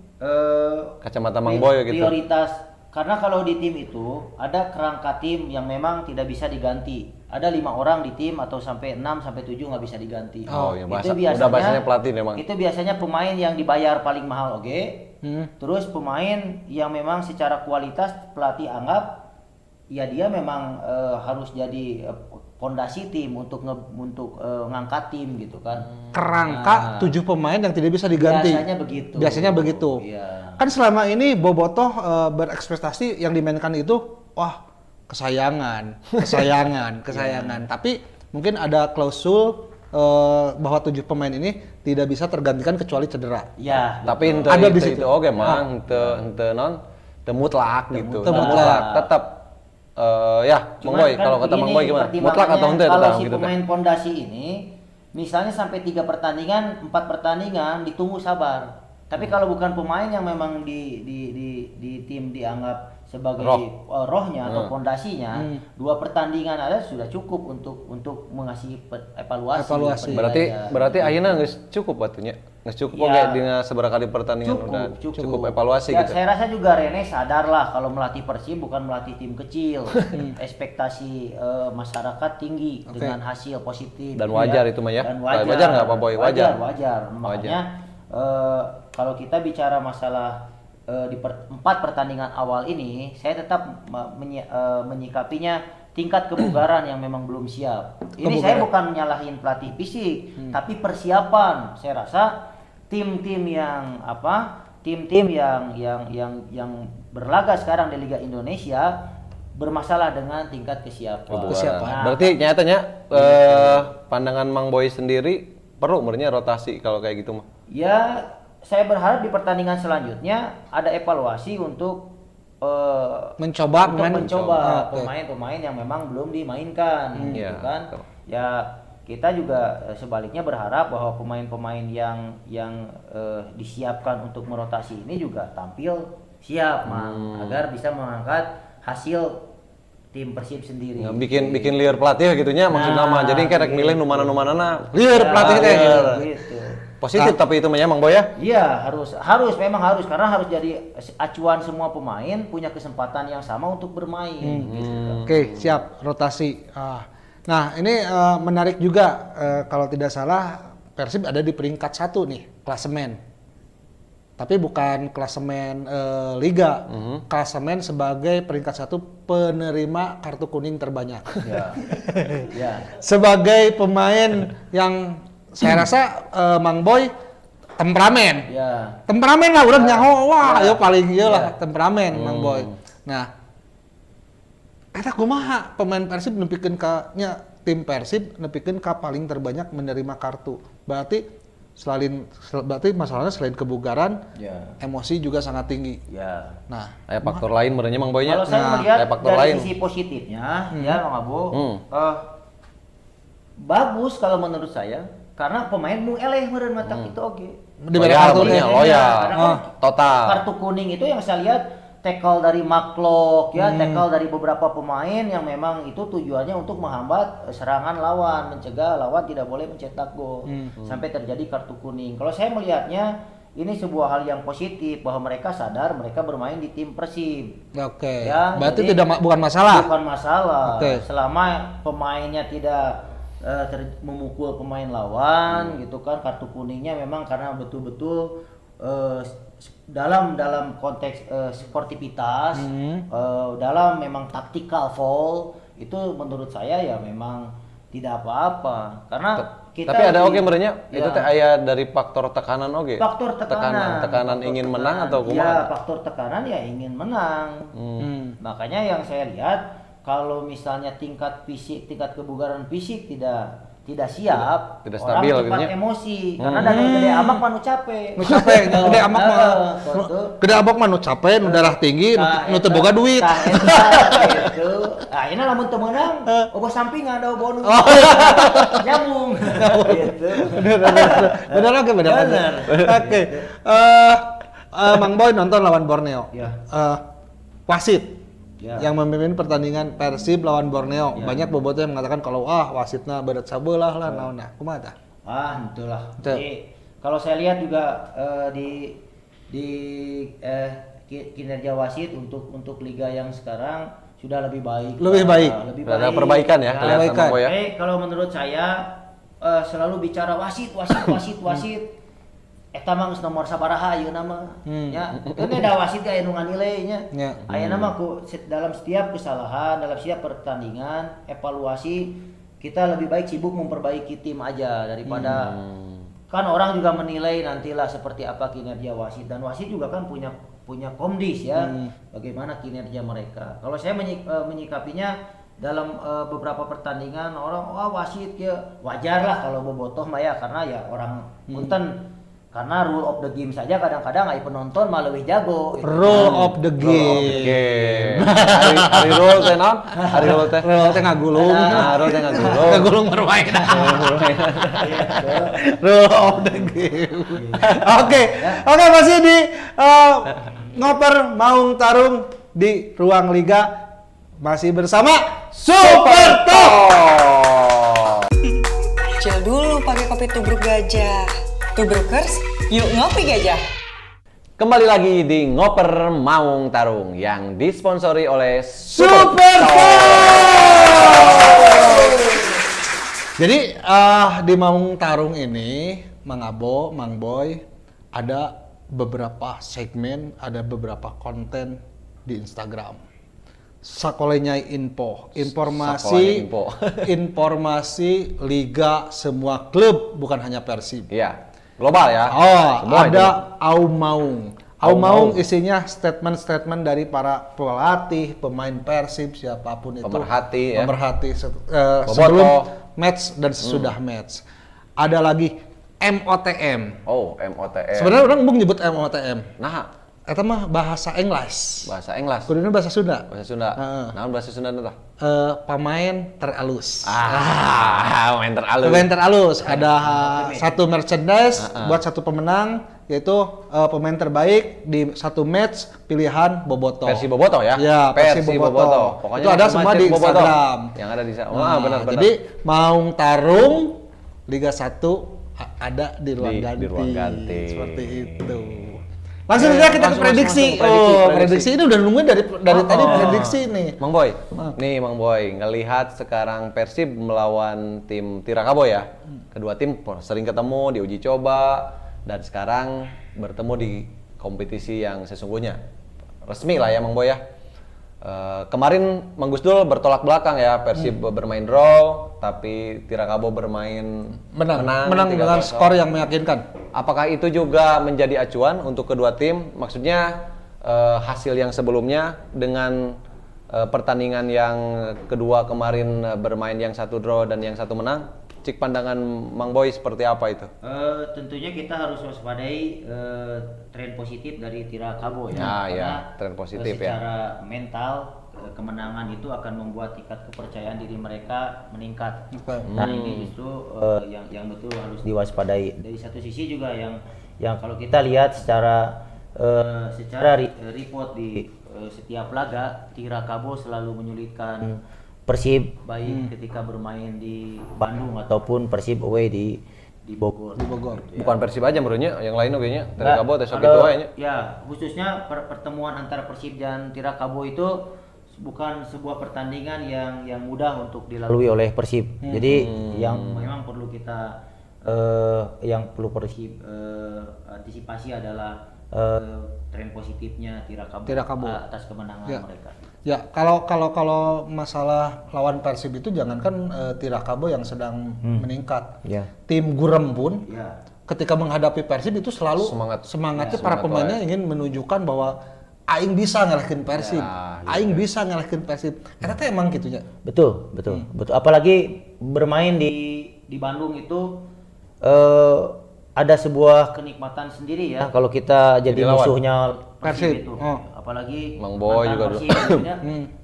Kacamata Mang Boy gitu. prioritas karena kalau di tim itu ada kerangka tim yang memang tidak bisa diganti. Ada 5 orang di tim atau sampai 6 sampai 7 nggak bisa diganti. Oh, ya Itu udah bahasanya pelatih memang. Itu biasanya pemain yang dibayar paling mahal Terus pemain yang memang secara kualitas pelatih anggap ya dia memang harus jadi fondasi tim untuk ngangkat tim gitu kan. Kerangka 7 pemain yang tidak bisa diganti. Biasanya begitu. Iya. Kan selama ini Bobotoh berekspektasi yang dimainkan itu wah kesayangan. Tapi mungkin ada klausul bahwa 7 pemain ini tidak bisa tergantikan kecuali cedera. Ya. Tapi Ada di situ. itu oke mang teu mutlak gitu. Teu mutlak. Tetap ya Mang Boy kalau kata Mang Boy gimana? Mutlak atau henteu kalau tetap si gitu teh. pemain pondasi ini misalnya sampai 3 pertandingan, 4 pertandingan ditunggu sabar. Tapi kalau bukan pemain yang memang di tim dianggap sebagai rohnya atau pondasinya, 2 pertandingan ada sudah cukup untuk mengasih evaluasi. Berarti ayeuna geus cukup atunya. Geus cukup oge dina sabaraha kali pertandingan udah cukup evaluasi ya, gitu. Saya rasa juga Rene sadar lah kalau melatih Persib bukan melatih tim kecil. Ekspektasi masyarakat tinggi dengan hasil positif. Dan wajar itu mah ya. Dan Wajar nggak Pak Boy? Wajar. Makanya kalau kita bicara masalah di 4 pertandingan awal ini, saya tetap menyikapinya tingkat kebugaran yang memang belum siap. Ini saya bukan menyalahin pelatih fisik, tapi persiapan. Saya rasa tim-tim yang berlaga sekarang di Liga Indonesia bermasalah dengan tingkat kesiapan. Kesiapan. Berarti nyatanya pandangan Mang Boy sendiri perlu sebenarnya rotasi kalau kayak gitu mah. Ya, saya berharap di pertandingan selanjutnya ada evaluasi untuk mencoba pemain-pemain yang memang belum dimainkan, gitu kan? Ya, kita juga sebaliknya berharap bahwa pemain-pemain yang disiapkan untuk merotasi ini juga tampil siap, agar bisa mengangkat hasil tim Persib sendiri. Nah, bikin liar pelatih gitunya maksudnya mah. Jadi kayak milih nu mana-mana. Liar pelatih teh gitu. Positif tapi itu mah Mang Boy ya. Iya, memang harus karena harus jadi acuan semua pemain punya kesempatan yang sama untuk bermain gitu. Oke, siap rotasi. Nah, ini menarik juga kalau tidak salah Persib ada di peringkat 1 nih, klasemen. tapi bukan klasemen liga. Klasemen sebagai peringkat 1 penerima kartu kuning terbanyak. Sebagai pemain yang saya rasa Mang Boy temperamen. Temperamen lah urang nyaho wah ya paling ieu lah temperamen Mang Boy. Nah, eta kumaha pemain Persib nepikeun ka nya tim Persib nepikeun ka paling terbanyak menerima kartu. Berarti masalahnya selain kebugaran, emosi juga sangat tinggi. Nah, faktor lain merenya Mang Boynya. Kalau saya melihat dari sisi positifnya, ya Mang Abu, bagus kalau menurut saya, karena pemain mung eleh meureun mata itu oke. Diberi kartunya loyal, total. Kartu kuning itu yang saya lihat tackle dari Maklok ya, tackle dari beberapa pemain yang memang itu tujuannya untuk menghambat serangan lawan, mencegah lawan tidak boleh mencetak gol sampai terjadi kartu kuning. Kalau saya melihatnya ini sebuah hal yang positif bahwa mereka sadar mereka bermain di tim Persib. Oke. Ya, berarti jadi bukan masalah. Bukan masalah. Selama pemainnya tidak memukul pemain lawan gitu kan, kartu kuningnya memang karena betul-betul dalam konteks sportivitas, dalam memang tactical foul itu menurut saya ya memang tidak apa-apa karena kita tapi ada merenya itu teh aya dari faktor tekanan faktor tekanan ingin menang atau kumaha faktor tekanan ya ingin menang. Makanya yang saya lihat kalau misalnya tingkat kebugaran fisik tidak siap, tidak orang stabil, cepat emosi karena dari gede amak mah nu capek. Gede amak mah. Gede amak mah nu capek, nu darah tinggi, nu teu boga duit. Gitu. Nah, ini lamun teu meunang, oboh sampingan ada bonus. Nyambung. Gitu. Bener. Oke. Mang Boy nonton lawan Borneo. Wasit. Yang memimpin pertandingan Persib lawan Borneo. Banyak bobotoh yang mengatakan kalau wasitna berat sabelah lah naonna. Kumaha tah? Itulah. Jadi kalau saya lihat juga di kinerja wasit untuk liga yang sekarang sudah lebih baik. Lebih baik. Ada perbaikan ya, kelihatan ya. Kalau menurut saya selalu bicara wasit. Eta mah geus nomor sabaraha ayeuna mah. Ya, ini ada wasit aya nu nganilainya. Ayeuna mah dalam setiap kesalahan, dalam setiap pertandingan, evaluasi kita lebih baik sibuk memperbaiki tim aja daripada kan orang juga menilai nantilah seperti apa kinerja wasit dan wasit juga kan punya komdis ya. Bagaimana kinerja mereka. Kalau saya menyikapinya dalam beberapa pertandingan orang wasit ya wajar lah kalau bobotoh mah ya karena ya orang punten karena rule of the game saja kadang-kadang penonton malah lebih jago. Gitu. Rule of the game. Hari rule teh naon? Hari rule teh. Rule teh ngagulung. Rule teh ngagulung. Ngagulung bermain. Rule of the game. Oke, masih di ngoper Maung Tarung di ruang liga masih bersama Super Talk. Chill dulu pakai kopi tubruk gajah. Tubrukers, yuk ngopi gajah. Kembali lagi di Ngoper Maung Tarung yang disponsori oleh Super Talk. Jadi di Maung Tarung ini, Mang Abo, Mang Boy, ada beberapa segmen, ada beberapa konten di Instagram. Sakolenya informasi liga semua klub, bukan hanya Persib. Iya. Global ya. Ada Aum Maung. Aum Maung isinya statement-statement dari para pelatih, pemain Persib, siapapun itu. Pemerhati sebelum match dan sesudah match. Ada lagi MOTM. MOTM. Sebenarnya orang bung nyebut MOTM. Nah, eta mah bahasa Englas. Kuduna bahasa Sunda. Naon bahasa Sunda tah? Pemain teralus. Pemain teralus. Ada satu merchandise buat satu pemenang, yaitu pemain terbaik di satu match pilihan Bobotoh. Versi Bobotoh ya? Ya, versi Bobotoh. Pokoknya itu ada semua di Instagram. Yang ada di sana. Benar. Jadi Maung Tarung Liga 1 ada di ruang ganti. Seperti itu. Langsung saja kita ke prediksi. Prediksi ini udah nungguin dari tadi prediksi nih. Mang Boy, ngelihat sekarang Persib melawan tim Tirakabo ya. Kedua tim sering ketemu, diuji coba dan sekarang bertemu di kompetisi yang sesungguhnya. Resmi lah ya Mang Boy ya. Kemarin Mang Gusdul bertolak belakang ya, Persib bermain draw, tapi Tirakabo bermain menang 3-0. dengan skor yang meyakinkan. Apakah itu juga menjadi acuan untuk kedua tim? Maksudnya hasil yang sebelumnya dengan pertandingan yang kedua kemarin bermain yang satu draw dan yang satu menang, cik pandangan Mang Boy seperti apa itu? Tentunya kita harus waspadai tren positif dari Tirakabo ya. Nah, karena ya, tren positif ya. secara mental kemenangan itu akan membuat tingkat kepercayaan diri mereka meningkat. Nah ini justru yang betul harus diwaspadai. Dari satu sisi juga yang kalau kita lihat secara report di setiap laga, Tirakabo selalu menyulitkan Persib baik ketika bermain di Bandung ataupun Persib away di Bogor. Bukan Persib aja menurutnya, yang lain oke nya. Tirakabo tes gitu aja. Ya, khususnya pertemuan antara Persib dan Tirakabo itu bukan sebuah pertandingan yang mudah untuk dilalui oleh Persib. Jadi yang memang perlu kita Persib antisipasi adalah tren positifnya Tirakabo atas kemenangan mereka. Ya, kalau masalah lawan Persib itu jangankan Tirakabo yang sedang meningkat. Tim Gurem pun ketika menghadapi Persib itu selalu semangatnya para pemainnya ingin menunjukkan bahwa aing bisa ngalahin Persib. Aing bisa ngalahin Persib. Karena emang gitunya. Betul. Apalagi bermain di Bandung itu ada sebuah kenikmatan sendiri ya kalau kita jadi musuhnya Persib itu. Apalagi Mang Boy juga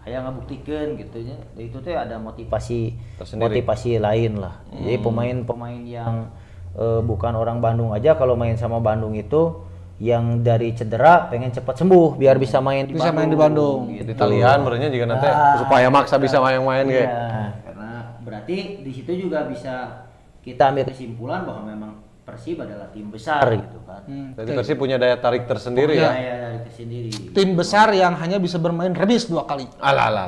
kayak ngabuktikan gitu ya. Itu tuh ada motivasi lain lah. Jadi pemain-pemain yang bukan orang Bandung aja kalau main sama Bandung itu yang dari cedera pengen cepat sembuh biar bisa main di Bandung. Gitu. Di Italian berarti juga nanti supaya maksa bisa main-main kayak. Karena berarti di situ juga bisa kita ambil kesimpulan bahwa memang Persib adalah tim besar gitu kan. Jadi Persib punya daya tarik tersendiri ya. Daya tarik tersendiri. Tim besar yang hanya bisa bermain remis 2 kali.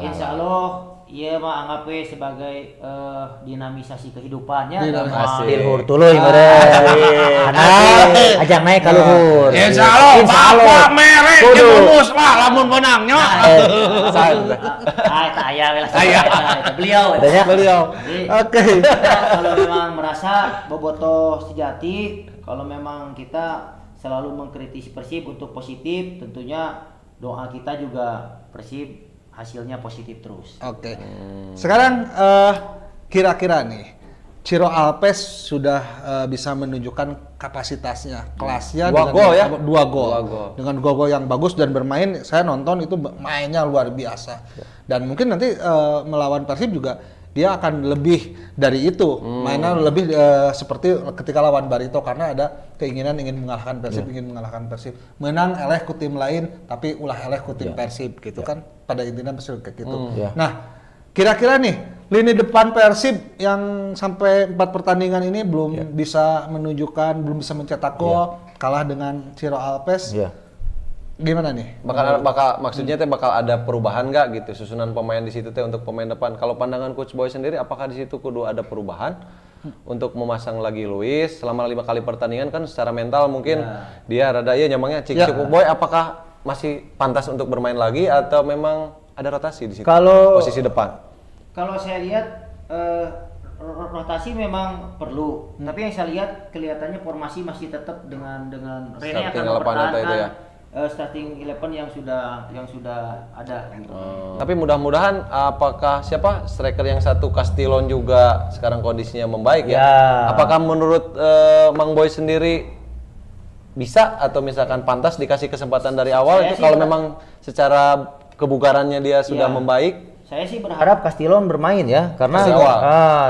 Insya Allah iya mah anggapnya sebagai dinamisasi kehidupannya. Luhur tuluy meureun. Ajang naik ka luhur. Insya Allah bapak merek lulus lah lamun menangnya. Tak aya beliau. Oke. Kalau memang merasa bobotoh sejati, kalau memang kita selalu mengkritisi Persib untuk positif, tentunya doa kita juga Persib hasilnya positif terus. Oke. Sekarang kira-kira nih Ciro Alpes sudah bisa menunjukkan kapasitasnya, kelasnya dengan 2 gol. Dengan gol yang bagus dan bermain, saya nonton itu mainnya luar biasa. Dan mungkin nanti melawan Persib juga dia akan lebih dari itu, mainnya lebih seperti ketika lawan Barito karena ada keinginan ingin mengalahkan Persib, menang eleh ku tim lain tapi ulah eleh ku tim Persib gitu kan, pada intinya Persib kayak gitu. Nah, kira-kira nih lini depan Persib yang sampai 4 pertandingan ini belum bisa menunjukkan, belum bisa mencetak gol, kalah dengan Ciro Alpes. Gimana nih? Bakal maksudnya teh bakal ada perubahan nggak gitu susunan pemain di situ teh untuk pemain depan. Kalau pandangan Coach Boy sendiri, apakah di situ kudu ada perubahan untuk memasang lagi Luis selama 5 kali pertandingan kan secara mental mungkin dia rada nyamangnya cukup Boy, apakah masih pantas untuk bermain lagi atau memang ada rotasi di situ? Kalau posisi depan. Kalau saya lihat rotasi memang perlu, tapi yang saya lihat kelihatannya formasi masih tetap dengan Rene akan mempertahankan starting 11 yang sudah ada gitu. Tapi mudah-mudahan apakah striker yang satu Castillon juga sekarang kondisinya membaik ya? Apakah menurut Mang Boy sendiri bisa atau misalkan pantas dikasih kesempatan dari awal itu kalau memang secara kebugarannya dia sudah membaik? Saya sih berharap Castillon bermain ya, karena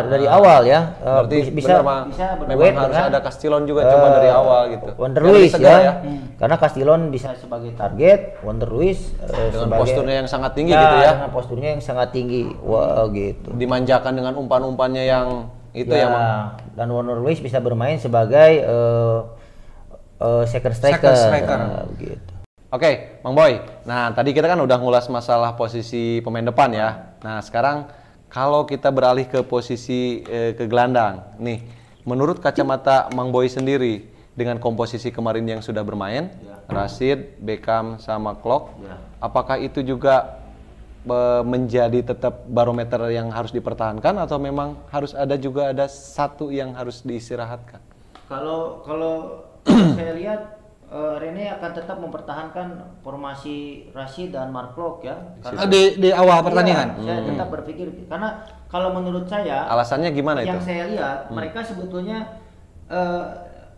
dari awal. awal ya. Berarti bisa memang harus ada Castillon juga coba dari awal gitu. Wonder Luis ya. Karena Castillon bisa sebagai target, Wonder Luis dengan posturnya yang sangat tinggi gitu ya. Dengan posturnya yang sangat tinggi. Wah, gitu. Dimanjakan dengan umpan-umpannya yang itu ya, dan Wonder Luis bisa bermain sebagai second striker. Gitu. Oke, Mang Boy. Nah, tadi kita kan udah ngulas masalah posisi pemain depan ya. Nah, sekarang kalau kita beralih ke posisi ke gelandang. Nih, menurut kacamata Mang Boy sendiri, dengan komposisi kemarin yang sudah bermain, Rashid, Beckham sama Klok, apakah itu juga menjadi tetap barometer yang harus dipertahankan atau memang harus ada satu yang harus diistirahatkan? Kalau saya lihat Rene akan tetap mempertahankan formasi Rashid dan Mark Klok ya. Karena di awal pertandingan. Saya tetap berpikir karena kalau menurut saya alasannya gimana itu? Yang saya lihat mereka sebetulnya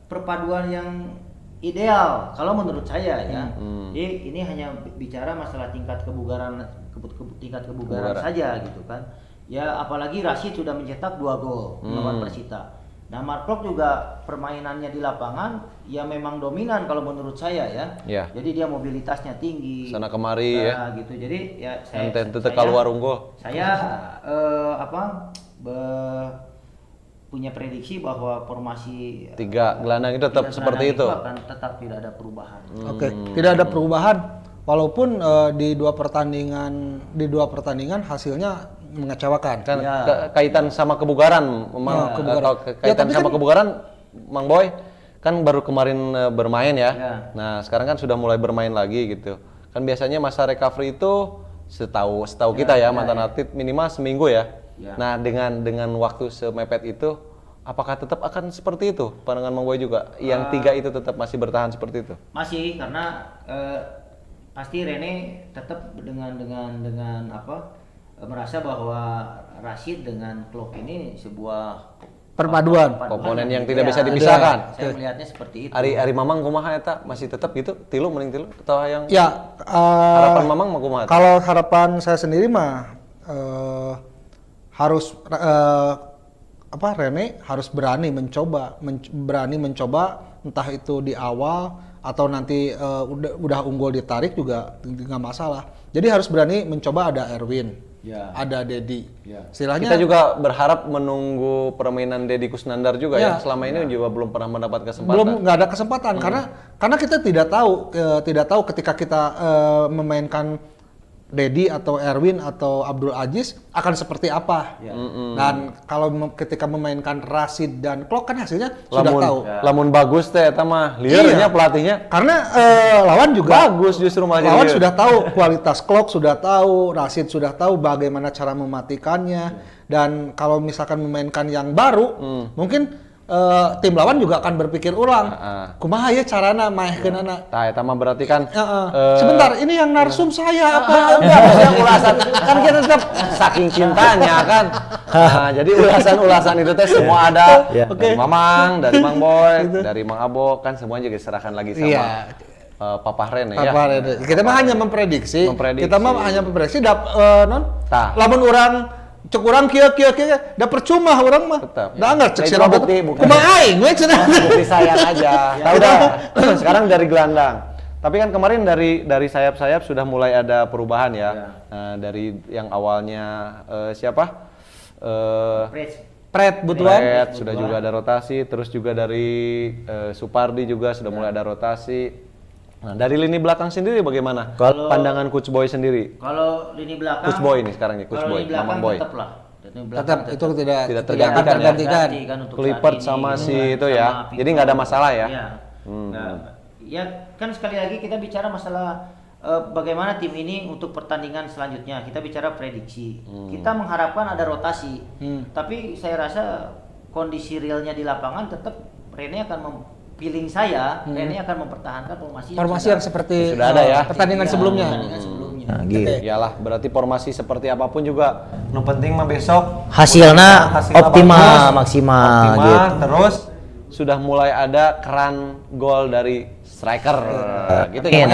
perpaduan yang ideal kalau menurut saya ya. Jadi ini hanya bicara masalah tingkat kebugaran saja gitu kan. Ya apalagi Rashid sudah mencetak 2 gol melawan Persita. Nah Mark Klok juga permainannya di lapangan ya memang dominan kalau menurut saya ya. Jadi dia mobilitasnya tinggi. Sana kemari ya. Gitu. Jadi ya saya keluar unggul. Saya punya prediksi bahwa formasi 3 gelandang itu tetap seperti itu. Akan tetap tidak ada perubahan. Oke, tidak ada perubahan walaupun di dua pertandingan hasilnya mengecewakan. Kan kaitan sama kebugaran, kaitan sama kebugaran, Mang Boy kan baru kemarin bermain ya. Nah sekarang kan sudah mulai bermain lagi gitu. Kan biasanya masa recovery itu setahu kita ya mantan atlet minimal seminggu ya. Nah dengan waktu semepet itu, apakah tetap akan seperti itu pandangan Mang Boy juga? Yang 3 itu tetap masih bertahan seperti itu? Masih karena pasti Rene tetap dengan merasa bahwa Rashid dengan Klok ini sebuah perpaduan komponen yang tidak bisa dipisahkan. Saya melihatnya seperti itu. Ari Mamang kumaha eta masih tetap gitu mending tilu atau yang harapan Mamang mah kumaha? Kalau harapan saya sendiri mah harus Rene harus berani mencoba entah itu di awal atau nanti udah unggul ditarik juga nggak masalah. Jadi harus berani mencoba. Ada Erwin, ada Dedi. Istilahnya kita juga berharap menunggu permainan Deddy Kusnandar juga ya. Selama ini juga belum pernah mendapat kesempatan. Nggak ada kesempatan karena kita tidak tahu ketika kita memainkan Dedi atau Erwin atau Abdul Aziz akan seperti apa. Dan kalau ketika memainkan Rashid dan Klok kan hasilnya sudah tahu. Lamun bagus teh eta mah liarnya pelatihnya. Karena lawan juga bagus justru malah lawan sudah tahu kualitas Klok, sudah tahu Rashid, sudah tahu bagaimana cara mematikannya. Dan kalau misalkan memainkan yang baru, mungkin tim lawan juga akan berpikir ulang. Kumaha ya carana maehkeunana. Tah eta mah berarti kan sebentar, ini yang narsum saya apa? Yang ulasan kan kita tetap saking cintanya kan. Nah, jadi ulasan itu teh semua ada. Dari Mamang, dari Mang Boy, dari Mang Abo kan semuanya juga diserahkan lagi sama Papa Rene ya. Kita mah hanya memprediksi. Kita mah hanya memprediksi lamun urang cek urang kieu da percuma urang mah. Da anggar cek si Robert. Kumaha aing we cenah. Bukti sayang aja. Tahu dah. Sekarang dari gelandang. Tapi kan kemarin dari sayap-sayap sudah mulai ada perubahan ya. Dari yang awalnya siapa? Pret Butuan. Sudah juga ada rotasi, terus juga dari Supardi juga sudah mulai ada rotasi. Nah, dari lini belakang sendiri bagaimana? Kalau pandangan Coach Boy sendiri? Kalau lini belakang Coach Boy ini sekarang nih, Coach Boy, Mamang Boy. Tetap itu tidak tergantikan. Clippert sama si itu ya. Jadi nggak ada masalah ya. Ya kan sekali lagi kita bicara masalah bagaimana tim ini untuk pertandingan selanjutnya. Kita bicara prediksi. Kita mengharapkan ada rotasi. Tapi saya rasa kondisi realnya di lapangan tetap Rene akan feeling saya, Rene akan mempertahankan formasi yang seperti sudah ada ya pertandingan sebelumnya. Nah, gitu. Iyalah, berarti formasi seperti apapun juga, yang penting mah besok hasilnya optimal, maksimal gitu. Terus sudah mulai ada keran gol dari striker, gitu ya.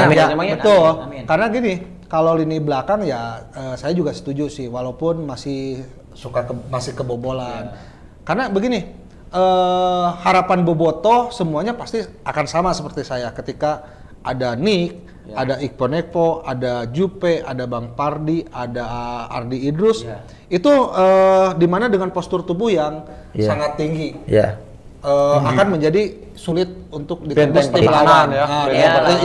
Betul. Karena gini, kalau lini belakang ya saya juga setuju sih, walaupun masih masih kebobolan. Karena begini. Harapan Boboto semuanya pasti akan sama seperti saya ketika ada Nick, ada Iqbal Nekpo, ada Jupe, ada Bang Pardi, ada Ardi Idrus. Itu dimana dengan postur tubuh yang sangat tinggi akan menjadi sulit untuk ditembus tim lawan.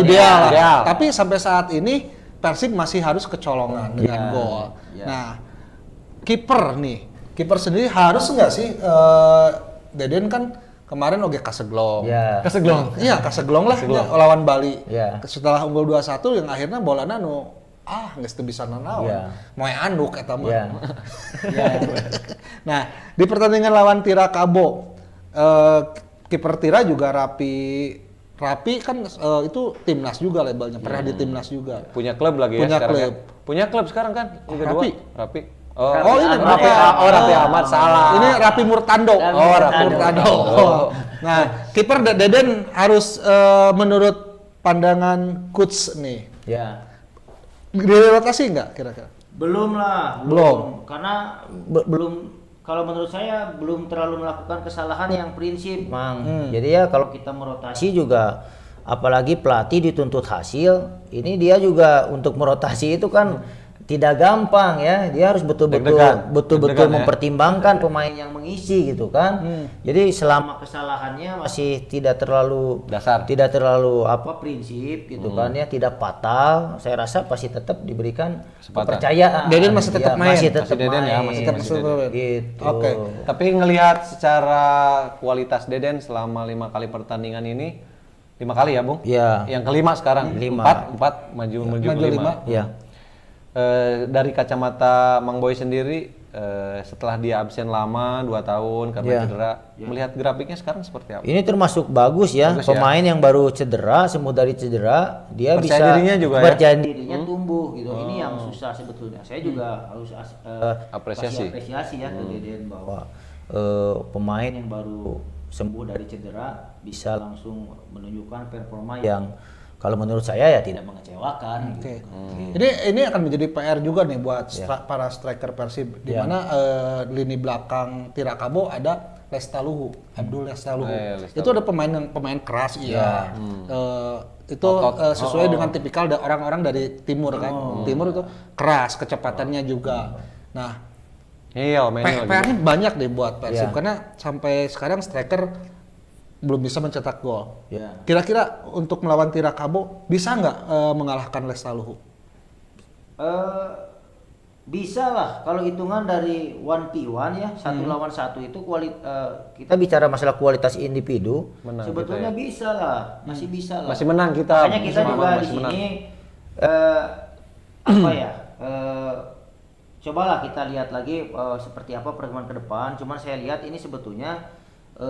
Ideal. Tapi sampai saat ini Persib masih harus kecolongan dengan gol. Nah, kiper sendiri harus nggak sih? Deden kan kemarin oge kaseglong. Ya. Keseglong. Iya, kaseglong lah lawan Bali. Ya. Setelah unggul 2-1 yang akhirnya bolana geus teu bisa nanaon. Ya. Moe anduk eta mah. Ya. Ya. Nah, di pertandingan lawan Tirakabo, kiper Tira juga Rapi kan itu timnas juga labelnya, pernah di timnas juga. Punya klub lagi Punya ya sekarang klub. kan? Punya klub sekarang kan? Liga Rapi. 2. Rapi. Oh, ini Rapi. Rapi Ahmad salah. Ini Rapi Murtado. Rapi Murtado. Nah, kiper Deden harus menurut pandangan coach nih. Ya. Dirotasi nggak kira-kira? Belum lah. Belum. Karena belum. Kalau menurut saya belum terlalu melakukan kesalahan yang prinsip, Mang. Jadi ya kalau kita merotasi juga, apalagi pelatih dituntut hasil, ini dia juga untuk merotasi itu kan tidak gampang ya. Dia harus betul-betul mempertimbangkan pemain yang mengisi gitu kan. Jadi selama kesalahannya masih tidak terlalu prinsip gitu kan ya, tidak fatal, saya rasa pasti tetap diberikan kepercayaan. Deden masih tetap main. Masih tetap Deden main. ya, masih main. Gitu. Oke. Tapi ngelihat secara kualitas Deden selama 5 kali pertandingan ini, 5 kali ya, Bung? Iya. Yang kelima sekarang, 4 maju ke 5. Iya. Dari kacamata Mang Boy sendiri, setelah dia absen lama 2 tahun karena cedera, melihat grafiknya sekarang seperti apa? Ini termasuk bagus ya, pemain yang baru cedera, sembuh dari cedera, dia percaya bisa dirinya juga percaya dirinya tumbuh gitu. Ini yang susah sebetulnya. Saya juga harus apresiasi ya ke Deden bahwa pemain yang baru sembuh dari cedera bisa langsung menunjukkan performa yang kalau menurut saya ya tidak mengecewakan. Oke. Gitu. Jadi ini akan menjadi PR juga nih buat para striker Persib, di mana lini belakang Tirakabo ada Lestaluhu, Abdul Lestaluhu. Itu ada pemain keras, iya. Itu sesuai dengan tipikal orang-orang dari timur kan. Timur itu keras, kecepatannya juga. Nah, PR-nya banyak deh buat Persib karena sampai sekarang striker belum bisa mencetak gol. Ya. Kira-kira untuk melawan Tirakabo bisa nggak mengalahkan Lestaluhu? Bisa lah kalau hitungan dari 1v1 ya, 1 lawan 1 itu kita bicara masalah kualitas individu, menang sebetulnya bisa lah, masih bisa lah. Masih menang kita. Makanya kita juga di sini cobalah kita lihat lagi seperti apa perkembangan ke depan. Cuman saya lihat ini sebetulnya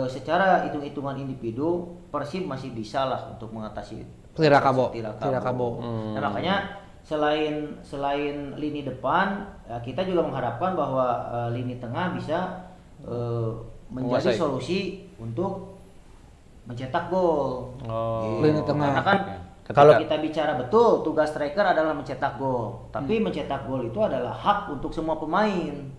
secara hitung-hitungan individu Persib masih bisa lah untuk mengatasi Tirakabo. Nah, makanya selain lini depan, kita juga mengharapkan bahwa lini tengah bisa menjadi solusi untuk mencetak gol. Lini tengah. Karena kan kalau kita bicara betul, tugas striker adalah mencetak gol. Tapi mencetak gol itu adalah hak untuk semua pemain.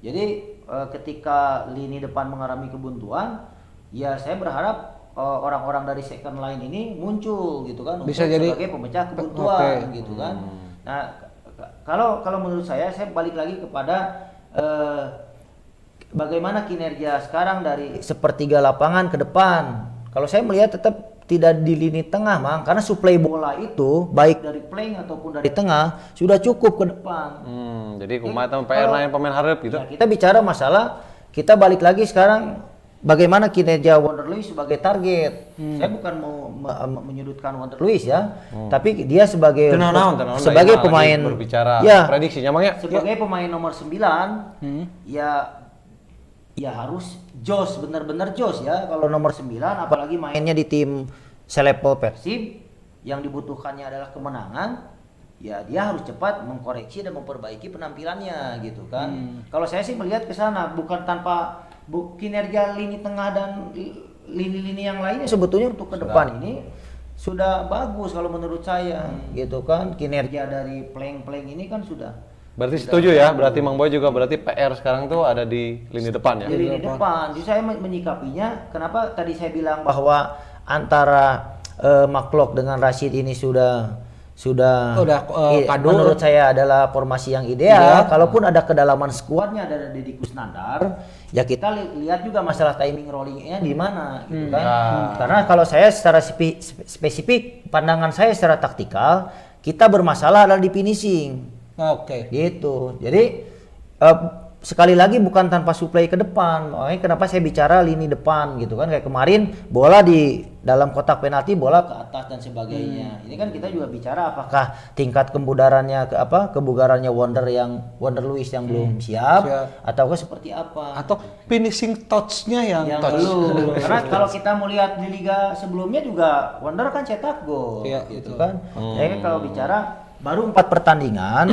Jadi ketika lini depan mengalami kebuntuan, ya saya berharap orang-orang dari second line ini muncul gitu kan, bisa untuk jadi sebagai pemecah kebuntuan gitu kan. Nah, kalau menurut saya balik lagi kepada bagaimana kinerja sekarang dari sepertiga lapangan ke depan. Kalau saya melihat tetap tidak di lini tengah, Mang, karena suplai bola itu baik dari flank ataupun dari tengah sudah cukup ke depan. Jadi kumaha PR lain pemain hareup gitu. Ya, kita bicara masalah, kita balik lagi sekarang bagaimana kinerja Wonder Luis sebagai target. Saya bukan mau menyudutkan Wonder Luis ya, tapi dia sebagai sebagai pemain berbicara prediksinya, Mang ya. Sebagai pemain nomor 9, ya harus jos, benar-benar jos ya kalau nomor 9, apalagi mainnya di tim selevel Persib yang dibutuhkannya adalah kemenangan, ya dia harus cepat mengkoreksi dan memperbaiki penampilannya gitu kan. Kalau saya sih melihat ke sana, bukan tanpa kinerja lini tengah dan lini-lini yang lainnya sebetulnya untuk ke depan ini sudah bagus kalau menurut saya gitu kan. Kinerja dari playing ini kan sudah. Berarti setuju ya, berarti Mang Boy juga berarti PR sekarang tuh ada di lini depan ya? Di lini depan, jadi saya menyikapinya, kenapa tadi saya bilang bahwa antara Maklok dengan Rashid ini sudah menurut saya adalah formasi yang ideal. Kalaupun ada kedalaman skuadnya ada Deddy Kusnandar, ya kita lihat juga masalah timing rollingnya di mana gitu kan. Karena kalau saya secara spesifik, pandangan saya secara taktikal, kita bermasalah adalah di finishing. Oke. Gitu. Jadi sekali lagi bukan tanpa suplai ke depan. Makanya kenapa saya bicara lini depan gitu kan, kayak kemarin bola di dalam kotak penalti bola ke atas dan sebagainya. Ini kan kita juga bicara apakah tingkat kebugarannya kebugarannya Wonder Luiz yang belum siap ataukah seperti apa? Atau finishing touch-nya yang belum. Karena kalau kita mau lihat di liga sebelumnya juga Wonder kan cetak gol gitu kan. Jadi kalau bicara baru 4 pertandingan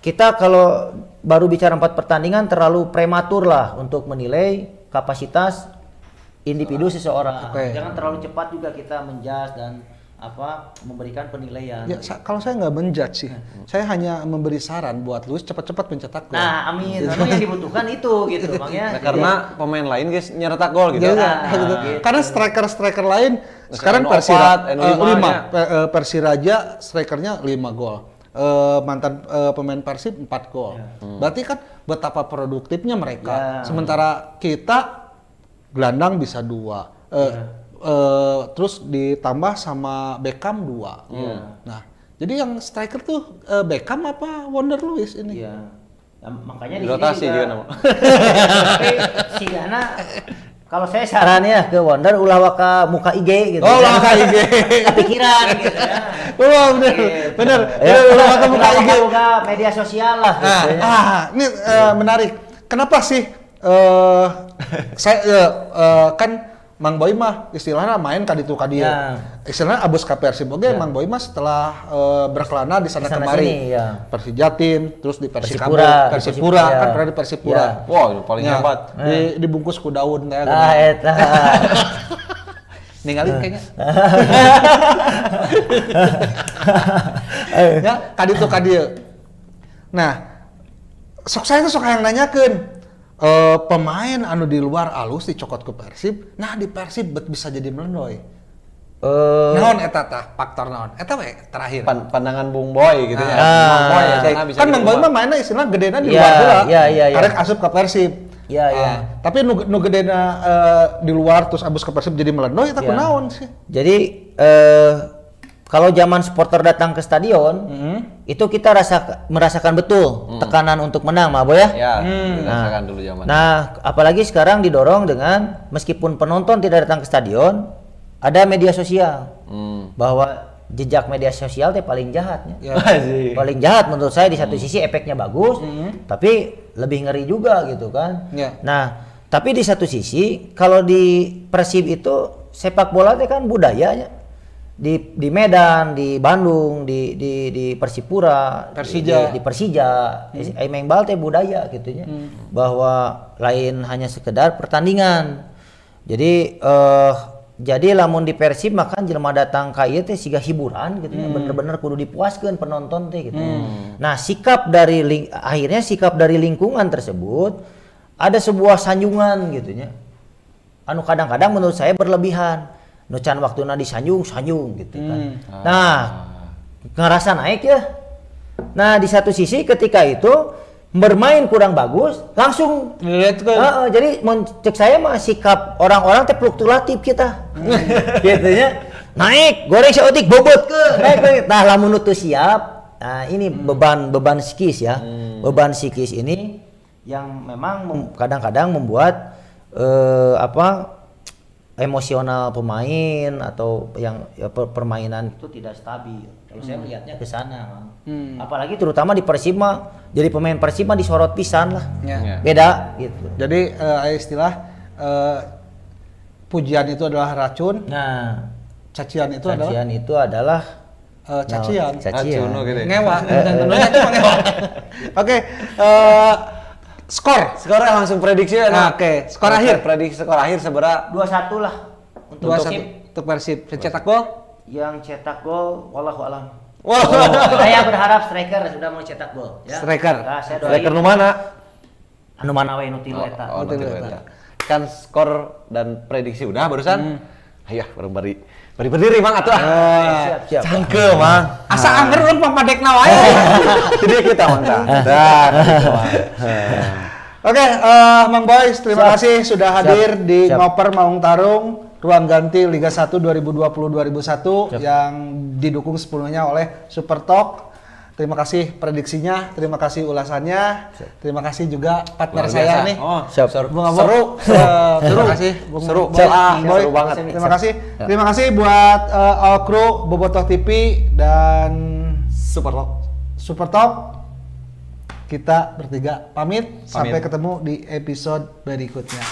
kita kalau baru bicara 4 pertandingan terlalu prematur lah untuk menilai kapasitas individu seseorang. Jangan terlalu cepat juga kita menjudge dan memberikan penilaian. Ya, kalau saya nggak menjudge sih, saya hanya memberi saran buat Luis cepat-cepat mencetak gol. Nah, amin. Memang yang dibutuhkan itu gitu, makanya. Karena pemain lain guys nyetak gol gitu. Gitu. Karena striker lain sekarang Persiraja strikernya 5 gol. Mantan pemain Persib 4 gol. Berarti kan betapa produktifnya mereka. Sementara kita gelandang bisa 2. Terus ditambah sama Beckham 2. Nah, jadi yang striker tuh Beckham apa Wonder Luiz ini? Iya. Nah, makanya di rotasi sini juga. Tapi si Gana kalau saya sarannya ke Wonder ulah waka muka IG gitu. Oh, muka IG. Kepikiran gitu ya. Oh, benar. Ulah waka muka IG. Muka media sosial lah. Ini menarik. Kenapa sih saya kan Mang Boy mah istilahnya main kaditu kadieu. Istilahnya abus ka Persib oge Mang Boy mah setelah berkelana di sana kemari. Persijatim, terus di Persipura kan pernah di Persipura. Wow, paling hebat. Dibungkus ku daun teh. Eta. Ninggalin kayaknya. Ya, kaditu kadieu. Nah, sok saya tuh sok hayang nanyakeun. Pemain anu di luar alus dicokot ke Persib, nah di Persib bisa jadi melendoy. Naon eta tah faktor naon? Eta we terakhir. Pandangan Bung Boy gitu ya. Bung Boy kan Bung Boy mah mainnya istilah gedena di luar heula. Arek asup ke Persib. Tapi nu gedena di luar terus abus ke Persib jadi melendoy eta kunaon sih? Jadi kalau zaman supporter datang ke stadion, itu kita merasakan betul tekanan untuk menang, Mah Boy ya. Dirasakan dulu zaman. Nah, apalagi sekarang didorong dengan meskipun penonton tidak datang ke stadion, ada media sosial. Bahwa jejak media sosial teh paling jahatnya. Paling jahat menurut saya di satu sisi efeknya bagus, tapi lebih ngeri juga gitu kan. Nah, tapi di satu sisi kalau di Persib itu sepak bola teh kan budayanya. Di Medan, di Bandung, di Persipura, di Persija, emang bal teh budaya gitunya. Bahwa lain hanya sekedar pertandingan. Jadi lamun di Persib makan jelema datang ka ieu teh siga hiburan gitu ya. Bener-bener kudu dipuaskeun penonton teh gitu. Nah, sikap dari lingkungan tersebut ada sebuah sanjungan gitu nya. Anu kadang-kadang menurut saya berlebihan. Nucan waktuna disanjung gitu kan. Nah, ngerasa naik ya. Nah, di satu sisi ketika itu bermain kurang bagus, langsung jadi cek saya mah sikap orang-orang teh fluktuatif kita. Gitu ya. Naik, goreng seotik bobot ke, naik. Nah, lamun teu siap. Nah, ini beban psikis ya. Beban psikis ini yang memang kadang-kadang membuat emosional pemain atau yang permainan itu tidak stabil. Kalau saya melihatnya ke sana, apalagi terutama di Persib mah, jadi pemain Persib mah disorot pisan lah. Beda gitu. Jadi istilah pujian itu adalah racun. Nah, cacian itu adalah cacian. Cacian. Ngewa. Oke, Skornya langsung prediksi ya. Oke. Skor akhir. Prediksi skor akhir seberapa? 2-1 lah untuk Persib. Untuk Persib. Cetak gol? Yang cetak gol wallahu alam. Saya berharap striker sudah mau cetak gol ya. Striker. Nah, striker nu mana? Anu mana we nu tilu eta. Kan skor dan prediksi udah barusan. Hayah bari berdiri Mang atuh. Siap. Cangkeu Mang. Asa anger urang pamadekna wae. Jadi kita Mang tah. Oke, Mang Boy, terima kasih sudah hadir di Ngoper Maung Tarung, ruang ganti Liga 1 2020-2021 yang didukung sepenuhnya oleh Super Talk. Terima kasih prediksinya, terima kasih ulasannya, terima kasih juga partner saya nih. Oh, Bung Abo. Terima kasih Bung Boy. Seru banget. Terima kasih. Terima kasih buat all crew Bobotoh TV dan Super Top. Kita bertiga pamit. Sampai ketemu di episode berikutnya.